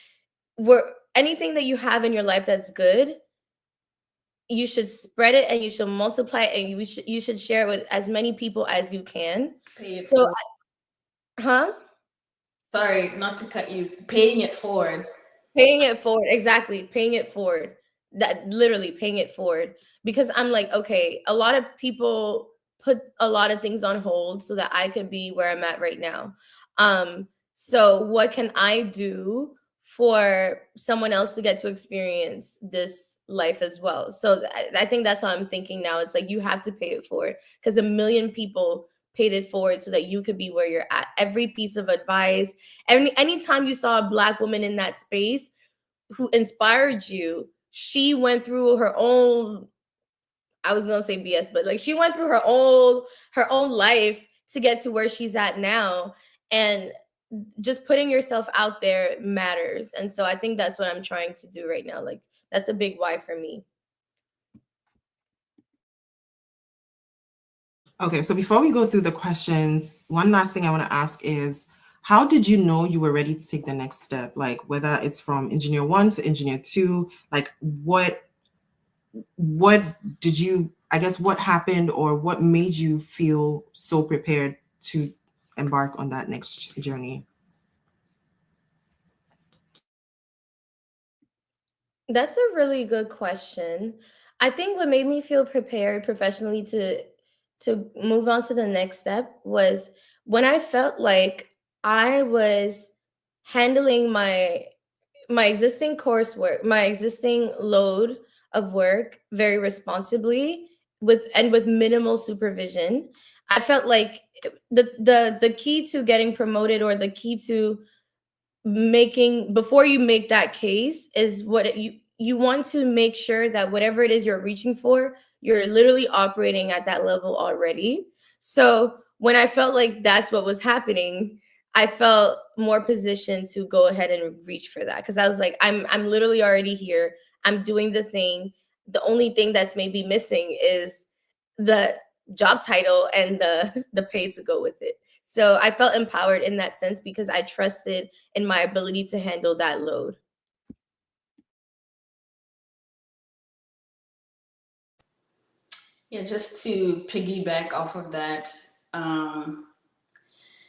we're anything that you have in your life that's good, you should spread it and you should multiply it and you should share it with as many people as you can. pay it So, forward. huh? Sorry, not to cut you. Paying it forward. Paying it forward, exactly. Paying it forward. That literally paying it forward. Because I'm like, okay, a lot of people put a lot of things on hold so that I could be where I'm at right now. So what can I do for someone else to get to experience this life as well? So I think that's how I'm thinking now. It's like you have to pay it forward because a million people paid it forward so that you could be where you're at. Every piece of advice, anytime you saw a Black woman in that space who inspired you, she went through her own, I was gonna say BS, but like she went through her own life to get to where she's at now. And just putting yourself out there matters. And so I think that's what I'm trying to do right now. Like, that's a big why for me. Okay, so before we go through the questions, one last thing I want to ask is, how did you know you were ready to take the next step? Like, whether it's from engineer one to engineer two, like what did you I guess what happened or what made you feel so prepared to embark on that next journey? That's a really good question. I think what made me feel prepared professionally to move on to the next step was when I felt like I was handling my existing coursework, my existing load of work very responsibly with minimal supervision. I felt like the key to getting promoted, or the key to making, before you make that case, is you want to make sure that whatever it is you're reaching for, you're literally operating at that level already. So when I felt like that's what was happening, I felt more positioned to go ahead and reach for that, because I was like, I'm literally already here. I'm doing the thing. The only thing that's maybe missing is the job title and the pay to go with it. So I felt empowered in that sense because I trusted in my ability to handle that load. Yeah, just to piggyback off of that, um,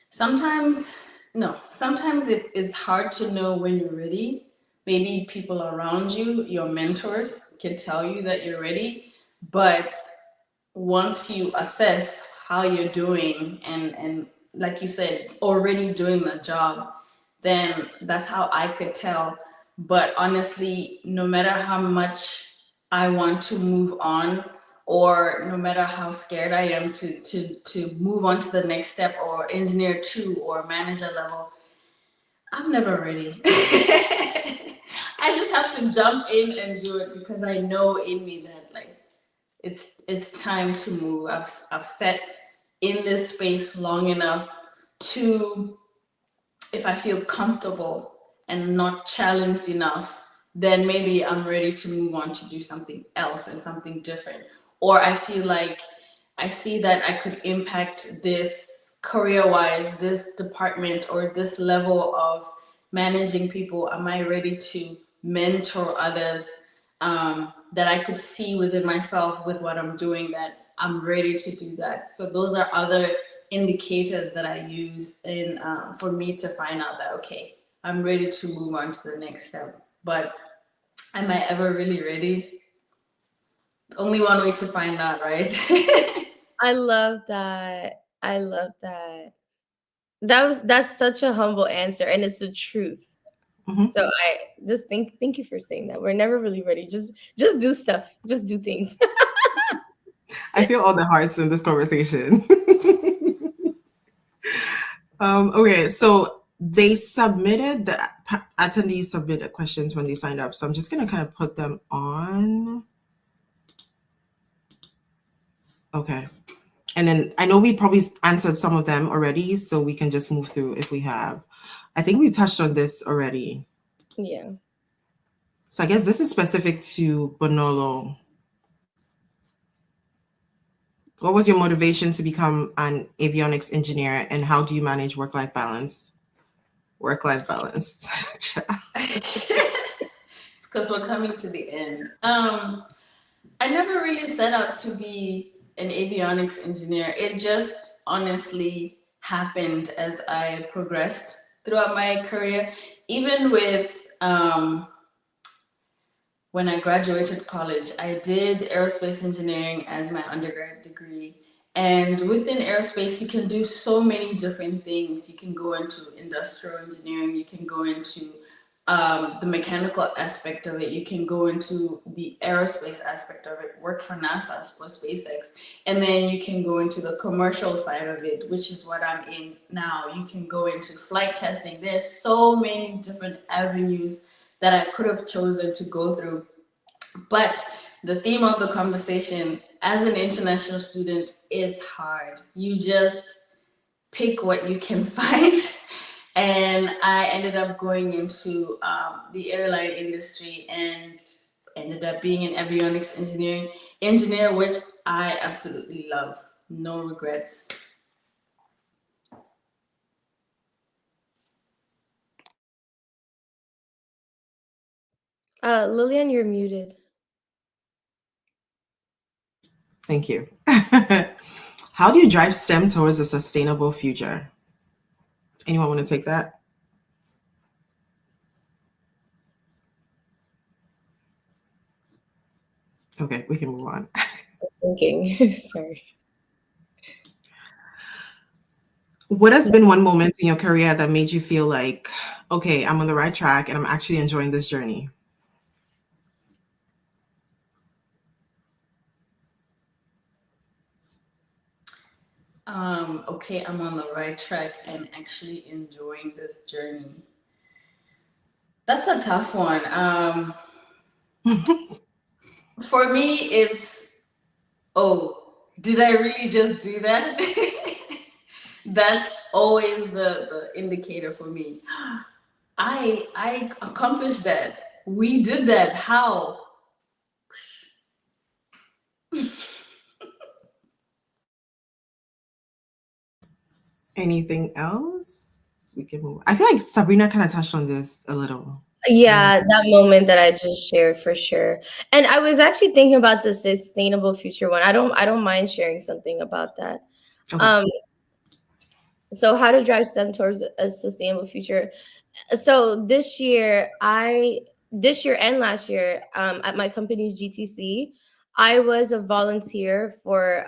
sometimes, no, sometimes it is hard to know when you're ready. Maybe people around you, your mentors, can tell you that you're ready, but once you assess how you're doing, and like you said, already doing the job, then that's how I could tell. But honestly, no matter how much I want to move on, or no matter how scared I am to move on to the next step, or engineer two, or manager level, I'm never ready. I just have to jump in and do it, because I know in me that, like, it's time to move. I've sat in this space long enough to, if I feel comfortable and not challenged enough, then maybe I'm ready to move on to do something else and something different. Or I feel like I see that I could impact this career wise, this department, or this level of managing people. Am I ready to mentor others, that I could see within myself with what I'm doing, that I'm ready to do that? So those are other indicators that I use in, for me to find out that, okay, I'm ready to move on to the next step. But am I ever really ready? Only one way to find out, right? I love that. I love that. That's such a humble answer, and it's the truth. Hmm. So I just thank you for saying that. We're never really ready. Just do stuff. Just do things. I feel all the hearts in this conversation. Okay, so they submitted attendees submitted questions when they signed up. So I'm just gonna kind of put them on. Okay. And then I know we probably answered some of them already, so we can just move through if we have. I think we touched on this already. Yeah. So I guess this is specific to Bonolo. What was your motivation to become an avionics engineer, and how do you manage work-life balance? Work-life balance. It's because we're coming to the end. I never really set out to be an avionics engineer. It just honestly happened as I progressed throughout my career. Even with, when I graduated college, I did aerospace engineering as my undergrad degree. And within aerospace, you can do so many different things. You can go into industrial engineering, you can go into, the mechanical aspect of it, you can go into the aerospace aspect of it, work for NASA, for SpaceX, and then you can go into the commercial side of it, which is what I'm in now. You can go into flight testing. There's so many different avenues that I could have chosen to go through. But the theme of the conversation, as an international student, is hard. You just pick what you can find. And I ended up going into, the airline industry, and ended up being an avionics engineer, which I absolutely love. No regrets. Lillian, you're muted. Thank you. How do you drive STEM towards a sustainable future? Anyone want to take that? Okay, we can move on. Thinking. Sorry. What has been one moment in your career that made you feel like, okay, I'm on the right track and I'm actually enjoying this journey? Okay, I'm on the right track and actually enjoying this journey. That's a tough one. For me, it's, oh, did I really just do that? That's always the indicator for me. I accomplished that. We did that. How? Anything else? We can move. I feel like Sabrina kind of touched on this a little. Yeah, that moment that I just shared for sure. And I was actually thinking about the sustainable future one. I don't mind sharing something about that. Okay. Um, so how to drive STEM towards a sustainable future. So this year and last year, at my company's GTC, I was a volunteer for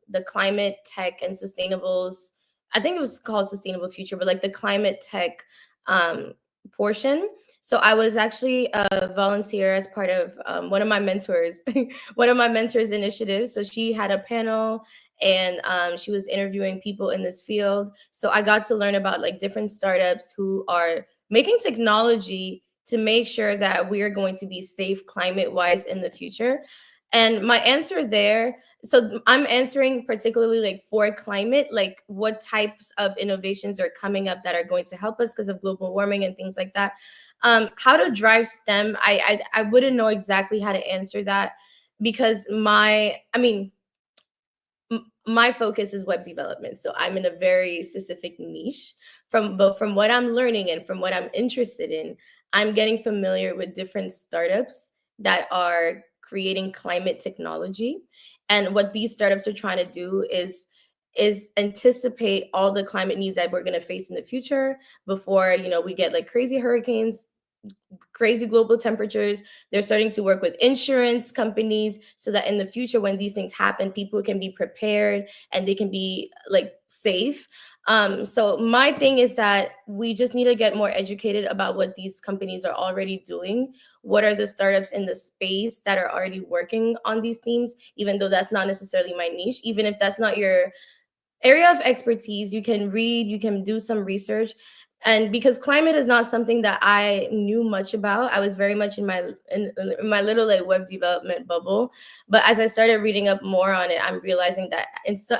the climate tech and sustainables. I think it was called sustainable future, but like the climate tech um, portion. So I was actually a volunteer as part of one of my mentors one of my mentors initiatives. So she had a panel, and she was interviewing people in this field. So I got to learn about like different startups who are making technology to make sure that we are going to be safe climate wise in the future. And my answer there, so I'm answering particularly like for climate, like what types of innovations are coming up that are going to help us because of global warming and things like that. How to drive STEM, I wouldn't know exactly how to answer that, because my focus is web development, so I'm in a very specific niche. From what I'm learning and from what I'm interested in, I'm getting familiar with different startups that are creating climate technology. And what these startups are trying to do is anticipate all the climate needs that we're going to face in the future before we get like crazy hurricanes, crazy global temperatures. They're starting to work with insurance companies so that in the future, when these things happen, people can be prepared and they can be like safe. So my thing is that we just need to get more educated about what these companies are already doing. What are the startups in the space that are already working on these themes, even though that's not necessarily my niche, even if that's not your area of expertise, you can read, you can do some research. And because climate is not something that I knew much about, I was very much in my little like web development bubble. But as I started reading up more on it, I'm realizing that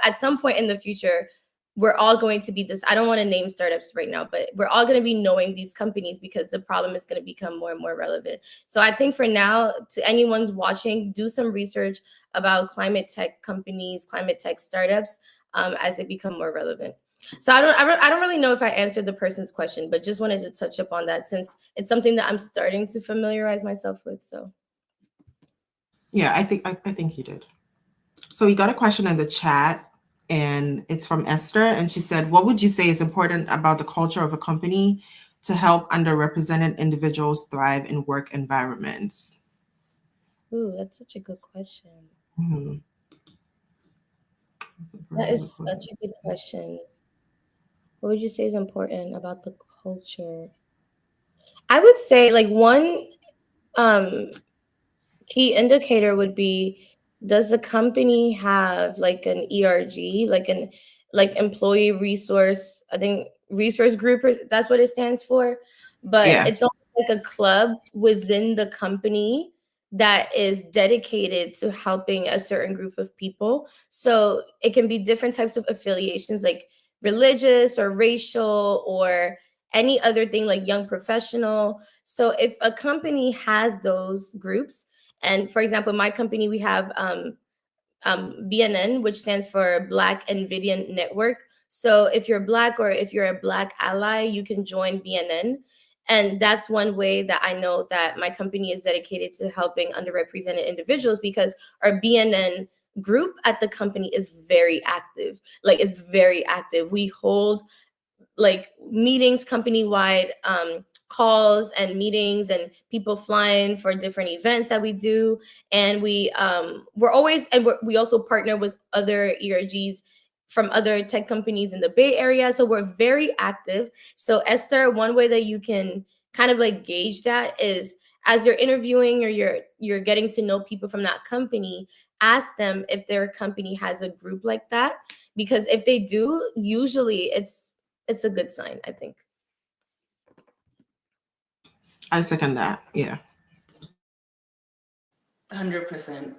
at some point in the future, we're all going to be this. I don't want to name startups right now, but we're all going to be knowing these companies because the problem is going to become more and more relevant. So I think for now, to anyone watching, do some research about climate tech companies, climate tech startups, as they become more relevant. So I don't really know if I answered the person's question, but just wanted to touch upon that since it's something that I'm starting to familiarize myself with. So Yeah, I think you did. So we got a question in the chat, and it's from Esther, and she said, "What would you say is important about the culture of a company to help underrepresented individuals thrive in work environments?" ooh, that's such a good question. Mhm. That is such a good question. What would you say is important about the culture? I would say like one um key indicator would be, does the company have like an ERG, like employee resource, I think resource group, that's what it stands for. But Yeah. it's almost like a club within the company that is dedicated to helping a certain group of people. So it can be different types of affiliations, like religious or racial or any other thing, like young professional. So if a company has those groups, and for example, my company, we have BNN, which stands for Black NVIDIA Network. So if you're Black or if you're a Black ally, you can join BNN. And that's one way that I know that my company is dedicated to helping underrepresented individuals, because our BNN group at the company is very active. Like it's very active. We hold like meetings company wide, calls and meetings, and people flying for different events that we do. And we're always, and we also partner with other ERGs from other tech companies in the Bay Area, so we're very active. So Esther, one way that you can kind of like gauge that is, as you're interviewing or you're getting to know people from that company, ask them if their company has a group like that, because if they do, usually it's a good sign, I think. I second that. Yeah. 100%.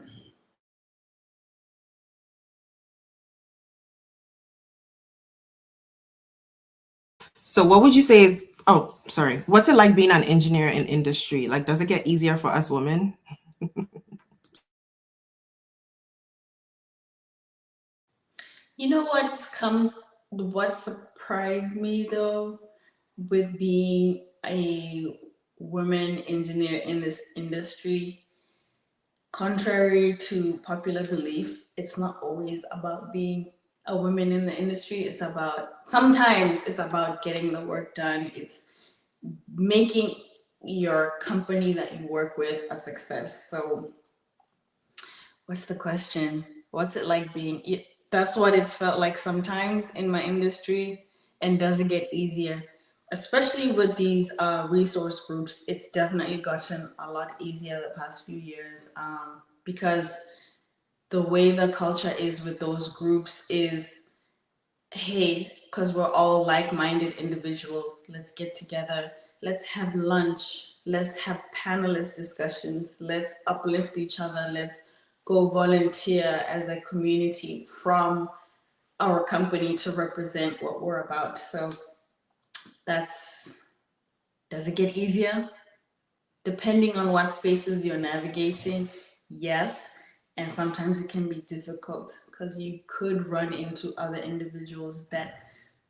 So what would you say is, oh, sorry. What's it like being an engineer in industry? Like, does it get easier for us women? You know what surprised me though, with being a woman engineer in this industry, contrary to popular belief, it's not always about being a woman in the industry. Sometimes it's about getting the work done. It's making your company that you work with a success. So what's the question? What's it like being it? That's what it's felt like sometimes in my industry. And does it get easier? Especially with these resource groups, it's definitely gotten a lot easier the past few years, because the way the culture is with those groups is, hey, because we're all like-minded individuals, let's get together, let's have lunch, let's have panelist discussions, let's uplift each other, let's go volunteer as a community from our company to represent what we're about. So that's, does it get easier? Depending on what spaces you're navigating, yes. And sometimes it can be difficult because you could run into other individuals that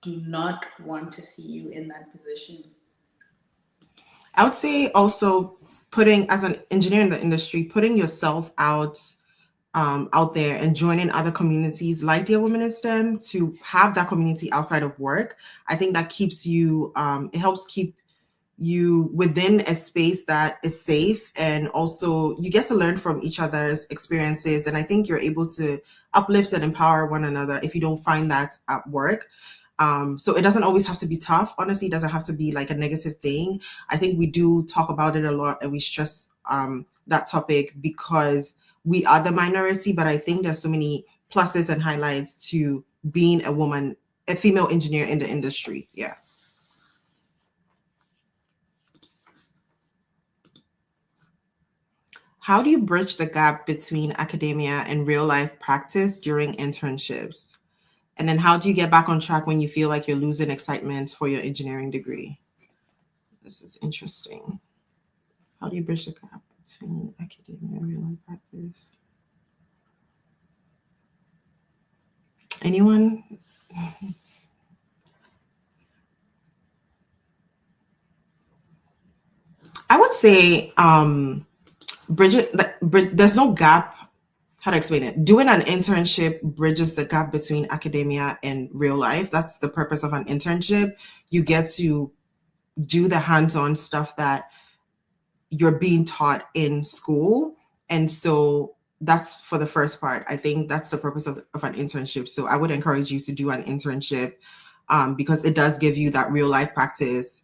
do not want to see you in that position. I would say also putting, as an engineer in the industry, putting yourself out there and joining other communities like Dear Women in STEM to have that community outside of work. I think that keeps you, it helps keep you within a space that is safe, and also you get to learn from each other's experiences, and I think you're able to uplift and empower one another if you don't find that at work. So it doesn't always have to be tough. Honestly, it doesn't have to be like a negative thing. I think we do talk about it a lot and we stress that topic because we are the minority, but I think there's so many pluses and highlights to being a woman, a female engineer in the industry. Yeah. How do you bridge the gap between academia and real life practice during internships? And then how do you get back on track when you feel like you're losing excitement for your engineering degree? This is interesting. How do you bridge the gap between academia and real life practice? Anyone? I would say there's no gap. How to explain it? Doing an internship bridges the gap between academia and real life. That's the purpose of an internship. You get to do the hands-on stuff that you're being taught in school. And so that's for the first part. I think that's the purpose of an internship. So I would encourage you to do an internship because it does give you that real life practice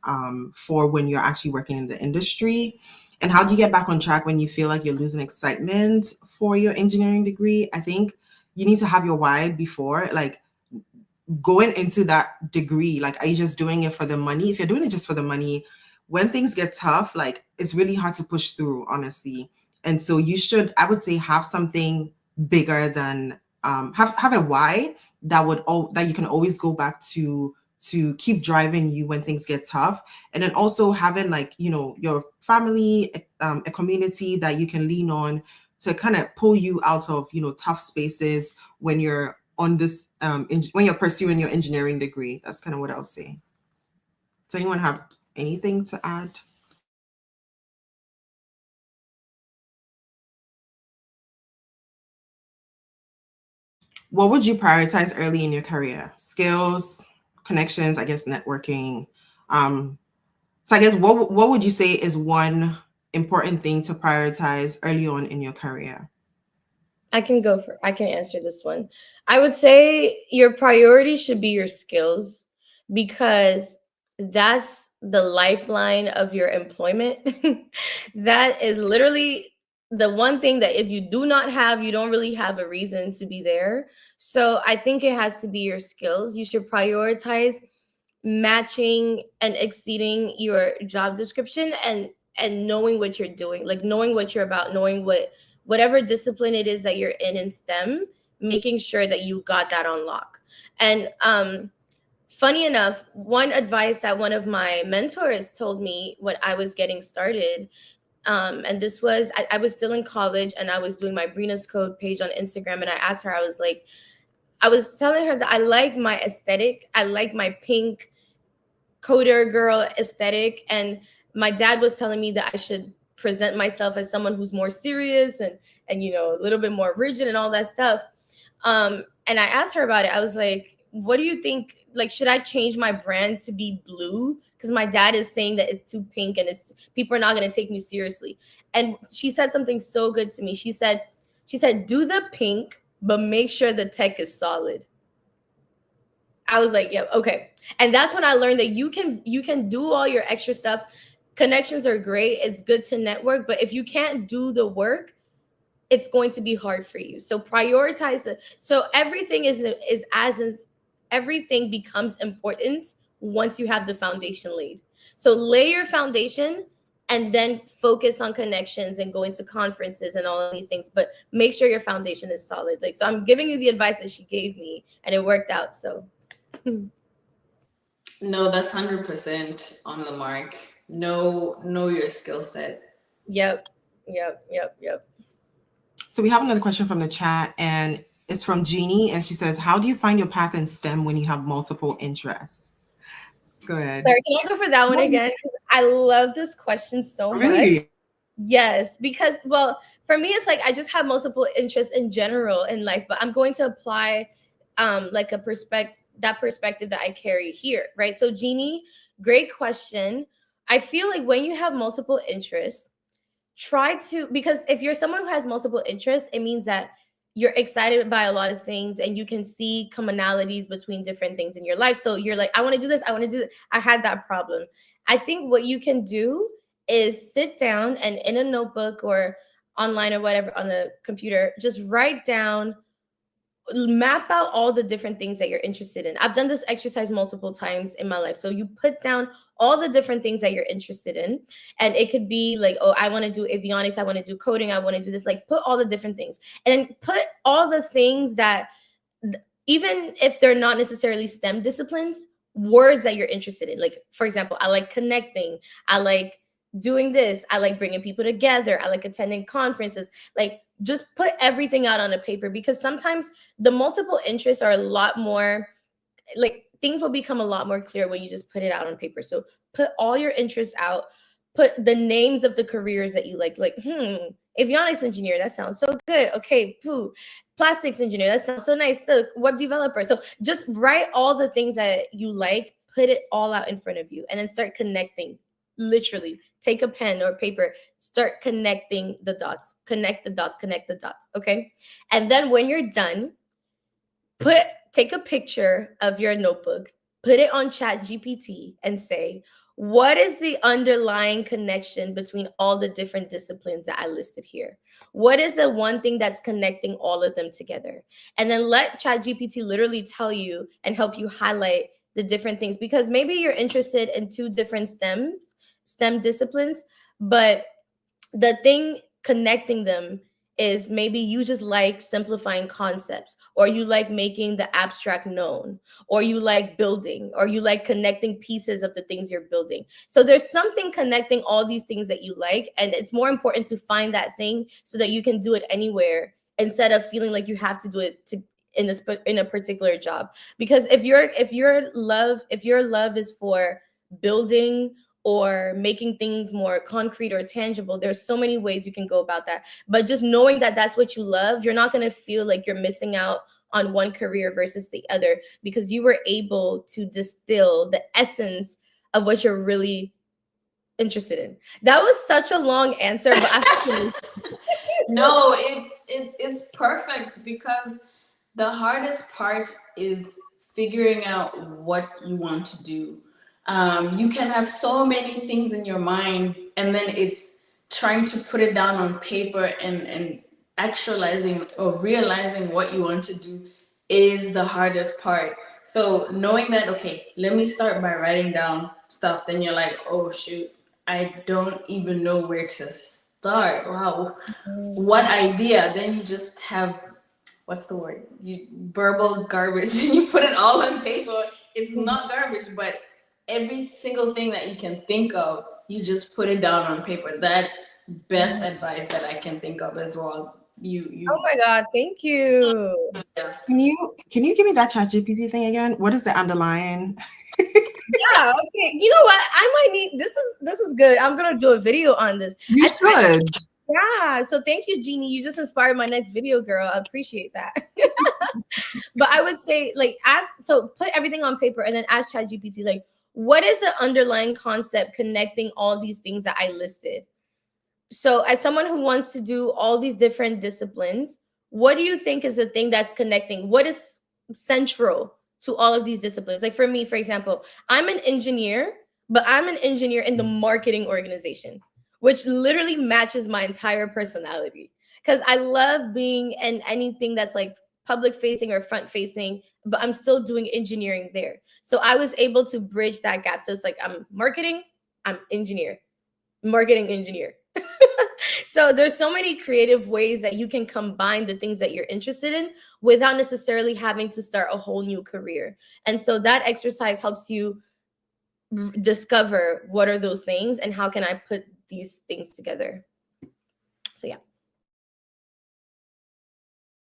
for when you're actually working in the industry. And how do you get back on track when you feel like you're losing excitement for your engineering degree? I think you need to have your why before, like going into that degree. Like, are you just doing it for the money? If you're doing it just for the money, when things get tough, like it's really hard to push through, honestly. And so you should, I would say, have something bigger than have a why that you can always go back to keep driving you when things get tough. And then also having, like, your family, a community that you can lean on to kind of pull you out of tough spaces when you're on this when you're pursuing your engineering degree. That's kind of what I'll say. Does anyone have anything to add? What would you prioritize early in your career? Skills, connections, I guess networking. Um, so I guess what would you say is one important thing to prioritize early on in your career? I can answer this one. I would say your priority should be your skills, because that's the lifeline of your employment. That is literally the one thing that if you do not have, you don't really have a reason to be there. So I think it has to be your skills. You should prioritize matching and exceeding your job description, and knowing what you're doing, like knowing what you're about, knowing whatever discipline it is that you're in STEM, making sure that you got that on lock. And funny enough, one advice that one of my mentors told me when I was getting started, and this was I was still in college, and I was doing my Brina's Code page on Instagram, and I asked her, I was like, I was telling her that I like my aesthetic, I like my pink coder girl aesthetic, and my dad was telling me that I should present myself as someone who's more serious, and a little bit more rigid and all that stuff. And I asked her about it. I was like, what do you think, like, should I change my brand to be blue, because my dad is saying that it's too pink and it's people are not going to take me seriously. And she said something so good to me. She said do the pink, but make sure the tech is solid. I was like, yeah, okay. And that's when I learned that you can do all your extra stuff. Connections are great. It's good to network, but if you can't do the work, it's going to be hard for you. So prioritize it. So everything becomes important once you have the foundation laid. So lay your foundation, and then focus on connections and going to conferences and all of these things. But make sure your foundation is solid. Like, so I'm giving you the advice that she gave me, and it worked out. So No, that's 100% on the mark. Know your skill set. yep, yep. So we have another question from the chat, and it's from Jeannie, and she says, "How do you find your path in STEM when you have multiple interests?" Go ahead. Sorry, can I go for that one again? 'Cause I love this question so much. Really? Yes, because, well, for me, it's like I just have multiple interests in general in life, but I'm going to apply like that perspective that I carry here, right? So Jeannie, great question. I feel like when you have multiple interests, try to, because if you're someone who has multiple interests, it means that you're excited by a lot of things, and you can see commonalities between different things in your life. So you're like, I want to do this, I want to do that. I had that problem. I think what you can do is sit down and in a notebook or online or whatever on a computer, just write down, map out all the different things that you're interested in. I've done this exercise multiple times in my life. So you put down all the different things that you're interested in. And it could be like, oh, I want to do avionics, I want to do coding, I want to do this. Like, put all the different things. And then put all the things that, even if they're not necessarily STEM disciplines, words that you're interested in. Like, for example, I like connecting, I like doing this, I like bringing people together, I like attending conferences. Like, just put everything out on a paper, because sometimes the multiple interests are a lot more, like, things will become a lot more clear when you just put it out on paper. So put all your interests out, put the names of the careers that you like, avionics engineer, that sounds so good. Okay, poo, plastics engineer, that sounds so nice. The web developer. So just write all the things that you like, put it all out in front of you, and then start connecting. Literally, take a pen or paper, start connecting the dots, connect the dots, connect the dots. Okay. And then when you're done, put take a picture of your notebook, put it on Chat GPT, and say, what is the underlying connection between all the different disciplines that I listed here? What is the one thing that's connecting all of them together? And then let Chat GPT literally tell you and help you highlight the different things, because maybe you're interested in two different STEM disciplines, but the thing connecting them is maybe you just like simplifying concepts, or you like making the abstract known, or you like building, or you like connecting pieces of the things you're building. So there's something connecting all these things that you like, and it's more important to find that thing so that you can do it anywhere, instead of feeling like you have to do it in a particular job. Because if your love is for building or making things more concrete or tangible, there's so many ways you can go about that. But just knowing that that's what you love, you're not going to feel like you're missing out on one career versus the other, because you were able to distill the essence of what you're really interested in. That was such a long answer, but I No, it's perfect because the hardest part is figuring out what you want to do. You can have so many things in your mind, and then it's trying to put it down on paper and actualizing or realizing what you want to do is the hardest part. So knowing that, okay, let me start by writing down stuff, then you're like, oh shoot, I don't even know where to start. Wow, what idea? Then you just have, what's the word? You verbal garbage and you put it all on paper. It's not garbage, but every single thing that you can think of, you just put it down on paper. That best advice that I can think of as well. Oh my God, thank you. Yeah. Can you give me that ChatGPT thing again? What is the underlying? Yeah, okay. You know what? I might need this is good. I'm gonna do a video on this. You should. Yeah. So thank you, Jeannie. You just inspired my next video, girl. I appreciate that. But I would say, like, put everything on paper and then ask ChatGPT, like, what is the underlying concept connecting all these things that I listed? So as someone who wants to do all these different disciplines, what do you think is the thing that's connecting? What is central to all of these disciplines? Like for me, for example, I'm an engineer, but I'm an engineer in the marketing organization, which literally matches my entire personality, because I love being in anything that's like public facing or front facing, but I'm still doing engineering there. So I was able to bridge that gap. So it's like I'm marketing, I'm engineer, marketing engineer. So there's so many creative ways that you can combine the things that you're interested in without necessarily having to start a whole new career. And so that exercise helps you discover what are those things and how can I put these things together. So yeah.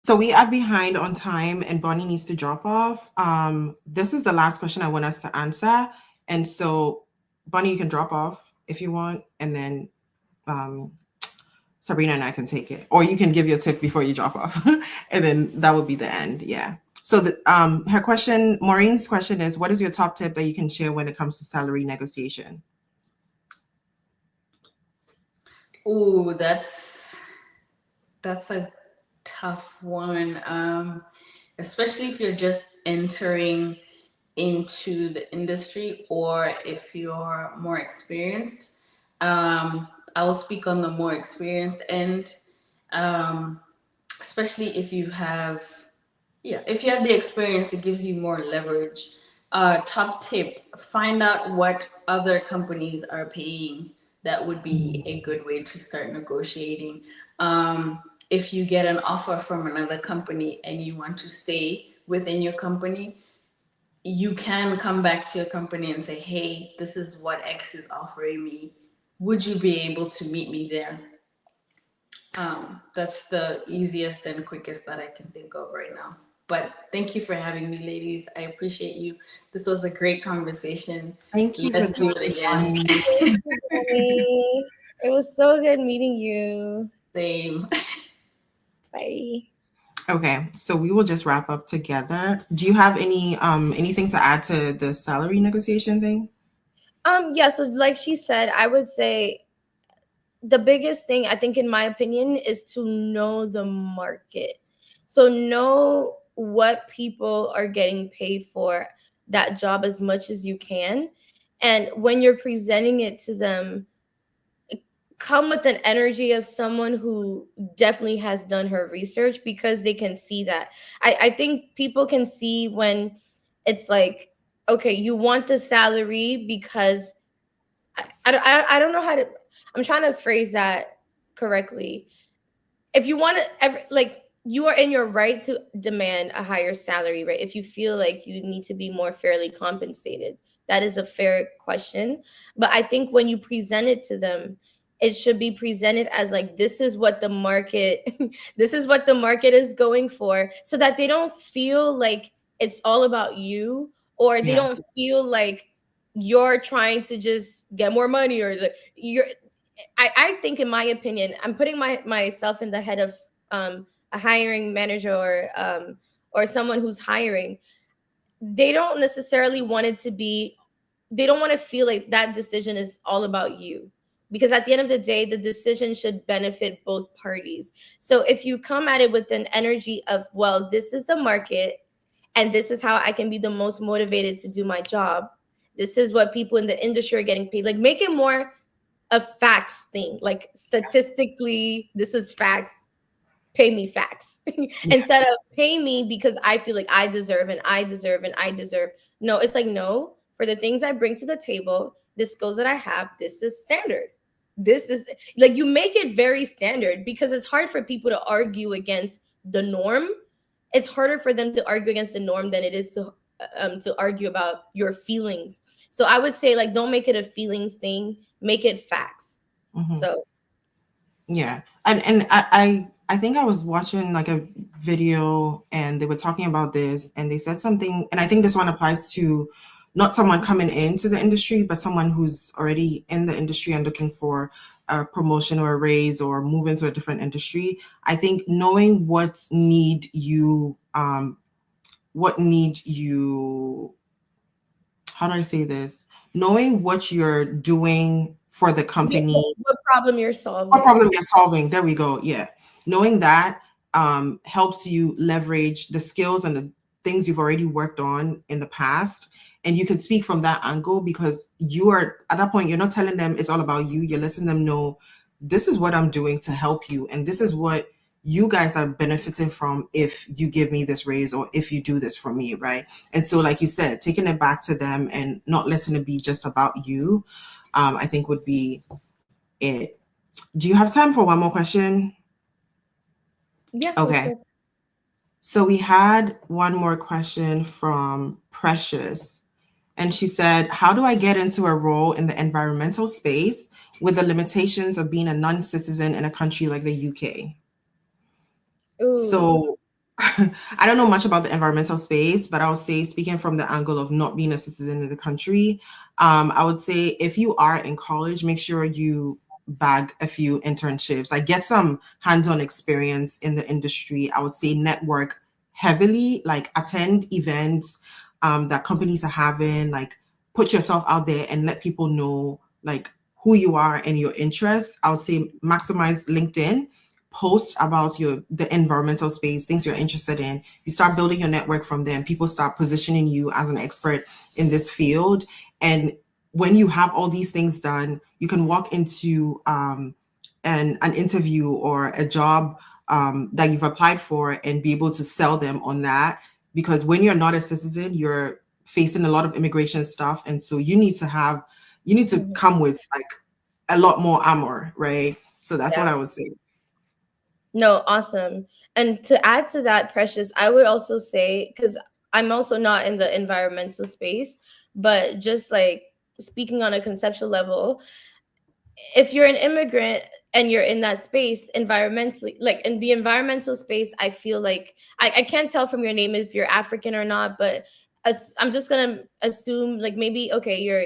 So we are behind on time and Bonnie needs to drop off. This is the last question I want us to answer. And so Bonnie, you can drop off if you want, and then Sabrina and I can take it, or you can give your tip before you drop off, and then that would be the end. Yeah. So her question, Maureen's question is, what is your top tip that you can share when it comes to salary negotiation? Ooh, that's a tough one. Especially if you're just entering into the industry or if you're more experienced. I will speak on the more experienced end, especially if you have, if you have the experience, it gives you more leverage. Top tip: find out what other companies are paying. That would be a good way to start negotiating. If you get an offer from another company and you want to stay within your company, you can come back to your company and say, hey, this is what X is offering me. Would you be able to meet me there? That's the easiest and quickest that I can think of right now. But thank you for having me, ladies. I appreciate you. This was a great conversation. Thank you Let's for do it again. Thank you, Bonnie. It was so good meeting you. Same. Bye. Okay, so we will just wrap up together. Do you have anything to add to the salary negotiation thing? Yeah, so like she said, I would say the biggest thing, I think, in my opinion, is to know the market. So know what people are getting paid for that job as much as you can. And when you're presenting it to them, come with an energy of someone who definitely has done her research, because they can see that. I think people can see when it's like, okay, you want the salary because I don't know how to, I'm trying to phrase that correctly. If you want to, like, you are in your right to demand a higher salary, right? If you feel like you need to be more fairly compensated, that is a fair question. But I think when you present it to them, it should be presented as like, this is what the market, this is what the market is going for, so that they don't feel like it's all about you, or they don't feel like you're trying to just get more money, or like you're, I think, in my opinion, I'm putting myself in the head of a hiring manager or someone who's hiring, they don't necessarily want it to be, they don't want to feel like that decision is all about you, because at the end of the day the decision should benefit both parties. So if you come at it with an energy of, well, this is the market and this is how I can be the most motivated to do my job, this is what people in the industry are getting paid, like make it more a facts thing, like statistically this is facts, pay me facts Yeah. instead of pay me because I feel like I deserve and I deserve and I deserve. No, it's like, no, for the things I bring to the table, the skills that I have, this is standard. This is like, you make it very standard because it's hard for people to argue against the norm. It's harder for them to argue against the norm than it is to argue about your feelings. So I would say, like, don't make it a feelings thing, make it facts. Mhm. So Yeah. And I think I was watching like a video and they were talking about this and they said something, and I think this one applies to not someone coming into the industry, but someone who's already in the industry and looking for a promotion or a raise or move into a different industry. I think knowing what need you, how do I say this? Knowing what you're doing for the company, what problem you're what solving. problem you're solving. There we go. Yeah. Knowing that helps you leverage the skills and the things you've already worked on in the past. And you can speak from that angle because you are at that point, you're not telling them it's all about you. You're letting them know this is what I'm doing to help you. And this is what you guys are benefiting from if you give me this raise or if you do this for me. Right. And so, like you said, taking it back to them and not letting it be just about you, I think would be it. Do you have time for one more question? Yeah, let's Okay. go. So we had one more question from Precious. And she said, how do I get into a role in the environmental space with the limitations of being a non-citizen in a country like the UK? Ooh. So I don't know much about the environmental space, but I would say, speaking from the angle of not being a citizen in the country, I would say if you are in college, make sure you bag a few internships. Like get some hands-on experience in the industry. I would say network heavily, like attend events that companies are having, like put yourself out there and let people know like who you are and your interests. I would say maximize LinkedIn, post about the environmental space, things you're interested in. You start building your network from there, and people start positioning you as an expert in this field. And when you have all these things done, you can walk into an interview or a job that you've applied for and be able to sell them on that. Because when you're not a citizen, you're facing a lot of immigration stuff, and so you need to Mhm. come with like a lot more armor, right? So that's what Yeah. I would say. No, awesome. And to add to that, Precious, I would also say, because I'm also not in the environmental space, but just like speaking on a conceptual level, if you're an immigrant and you're in that space environmentally, like in the environmental space, I feel like I can't tell from your name if you're African or not, but I'm just gonna assume like maybe okay, you're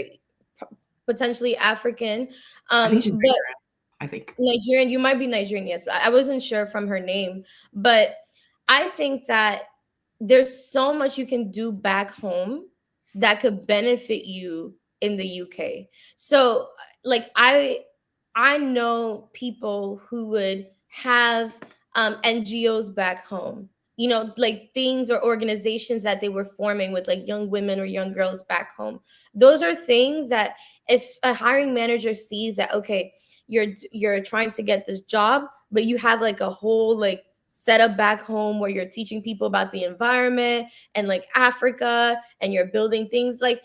potentially African, I think she's but Nigerian, I think. Nigerian, you might be Nigerian, yes. I wasn't sure from her name, but I think that there's so much you can do back home that could benefit you in the UK. So like I know people who would have NGOs back home. You know, like things or organizations that they were forming with like young women or young girls back home. Those are things that if a hiring manager sees that, okay, you're trying to get this job, but you have like a whole like setup back home where you're teaching people about the environment and like Africa and you're building things like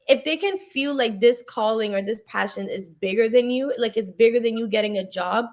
if they can feel like this calling or this passion is bigger than you, like it's bigger than you getting a job,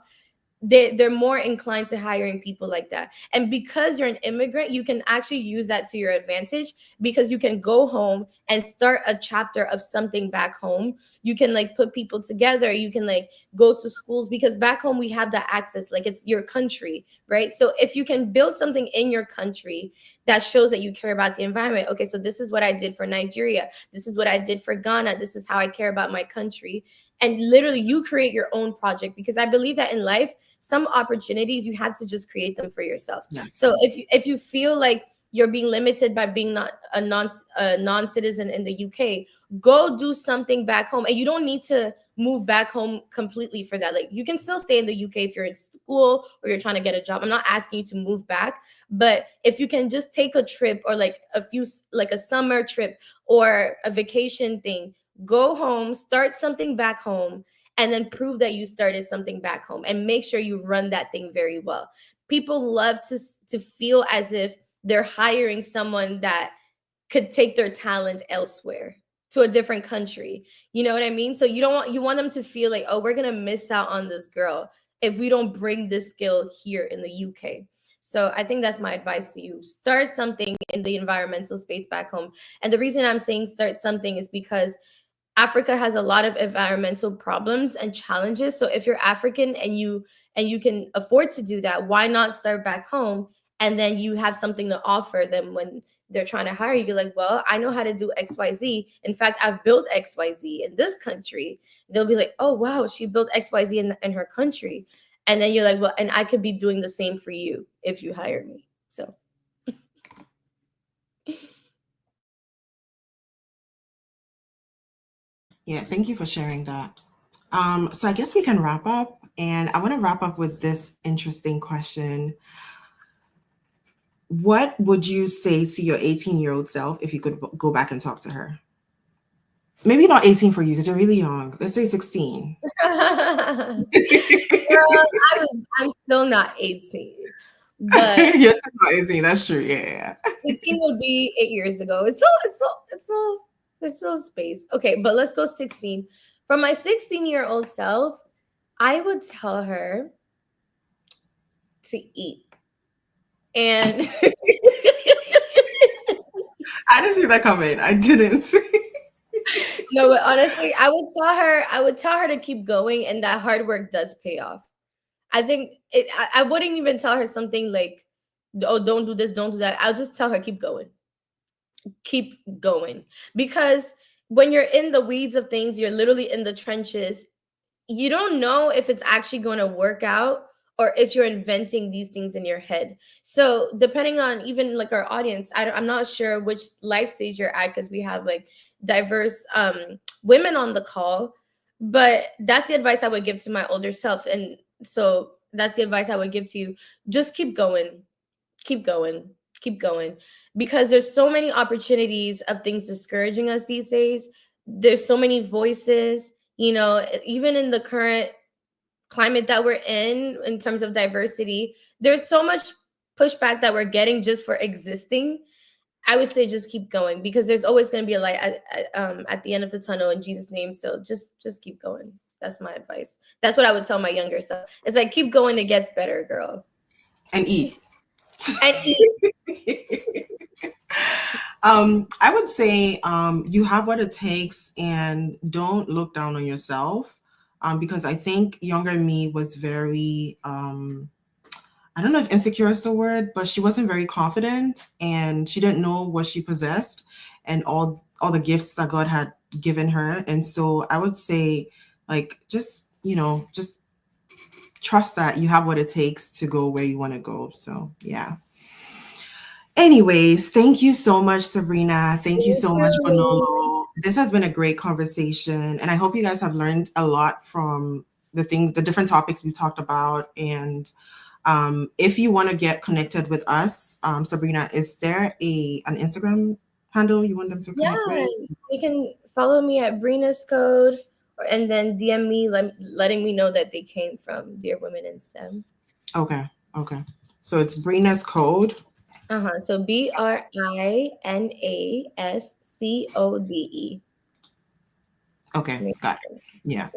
they're more inclined to hiring people like that. And because you're an immigrant, you can actually use that to your advantage because you can go home and start a chapter of something back home. You can like put people together, you can like go to schools because back home we have the access, like it's your country, right? So if you can build something in your country that shows that you care about the environment, okay, so this is what I did for Nigeria, this is what I did for Ghana, this is how I care about my country. And literally you create your own project because I believe that in life some opportunities you have to just create them for yourself. Yes. So if you feel like you're being limited by being not a non-citizen in the UK. Go do something back home, and you don't need to move back home completely for that. Like, you can still stay in the UK if you're in school or you're trying to get a job. I'm not asking you to move back, but if you can just take a trip, or like a summer trip or a vacation thing, go home, start something back home, and then prove that you started something back home, and make sure you run that thing very well. People love to feel as if they're hiring someone that could take their talent elsewhere, to a different country. You know what I mean? So you want them to feel like, oh, we're going to miss out on this girl if we don't bring this skill here in the UK. So I think that's my advice to you. Start something in the environmental space back home. And the reason I'm saying start something is because Africa has a lot of environmental problems and challenges. So if you're African and you can afford to do that, why not start back home? And then you have something to offer them when they're trying to hire you. You're like, well, I know how to do XYZ. In fact, I've built XYZ in this country. They'll be like, oh wow, she built XYZ in her country. And then you're like, well, and I could be doing the same for you if you hire me. So Yeah, thank you for sharing that. So I guess we can wrap up, and I want to wrap up with this interesting question. What would you say to your 18-year-old self if you could go back and talk to her? Maybe not 18 for you because you're really young. Let's say 16. well, I'm still not 18, but You're still not 18. That's true. Yeah. 18 would be 8 years ago. There's still space. Okay, but let's go 16. For my 16-year-old self, I would tell her to eat. And I didn't see that coming. I didn't. no, but honestly, I would tell her to keep going, and that hard work does pay off. I think I wouldn't even tell her something like, oh, don't do this, don't do that. I'll just tell her, keep going. Keep going. Because when you're in the weeds of things, you're literally in the trenches. You don't know if it's actually going to work out, or if you're inventing these things in your head. So depending on even like our audience, I'm not sure which life stage you're at, because we have like diverse women on the call, but that's the advice I would give to my older self. And so that's the advice I would give to you. Just keep going, keep going, keep going, because there's so many opportunities of things discouraging us these days. There's so many voices, even in the current climate that we're in terms of diversity. There's so much pushback that we're getting just for existing. I would say just keep going, because there's always going to be a light at the end of the tunnel, in Jesus' name. So just keep going. That's my advice. That's what I would tell my younger self. It's like, keep going, it gets better, girl. And eat. And eat. I would say you have what it takes, and don't look down on yourself, because I think younger me was very, I don't know if insecure is the word, but she wasn't very confident, and she didn't know what she possessed and all the gifts that God had given her. And so I would say, like, just trust that you have what it takes to go where you want to go. So yeah. Anyways, thank you so much, Sabrina. Thank you so much, Bonolo. This has been a great conversation, and I hope you guys have learned a lot from the different topics we talked about. And if you want to get connected with us, Sabrina, is there an Instagram handle you want them to connect with? You can follow me at Brina's Code, and then DM me letting me know that they came from Dear Women in STEM. Okay. So it's Brina's Code. So BRINASCODE. Okay, got it. Yeah.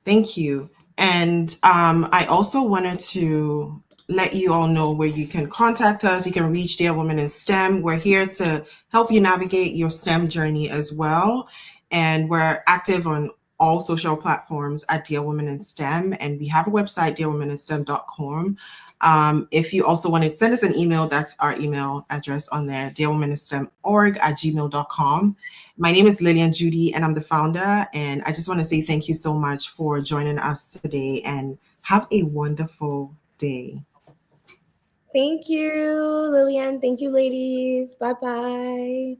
Thank you. And I also wanted to let you all know where you can contact us. You can reach Dear Women in STEM. We're here to help you navigate your STEM journey as well. And we're active on all social platforms at Dear Women in STEM. And we have a website, dearwomeninstem.com. If you also want to send us an email, that's our email address on there, dearwomeninstem.org@gmail.com. My name is Lillian Judy, and I'm the founder. And I just want to say thank you so much for joining us today, and have a wonderful day. Thank you, Lillian. Thank you, ladies. Bye bye.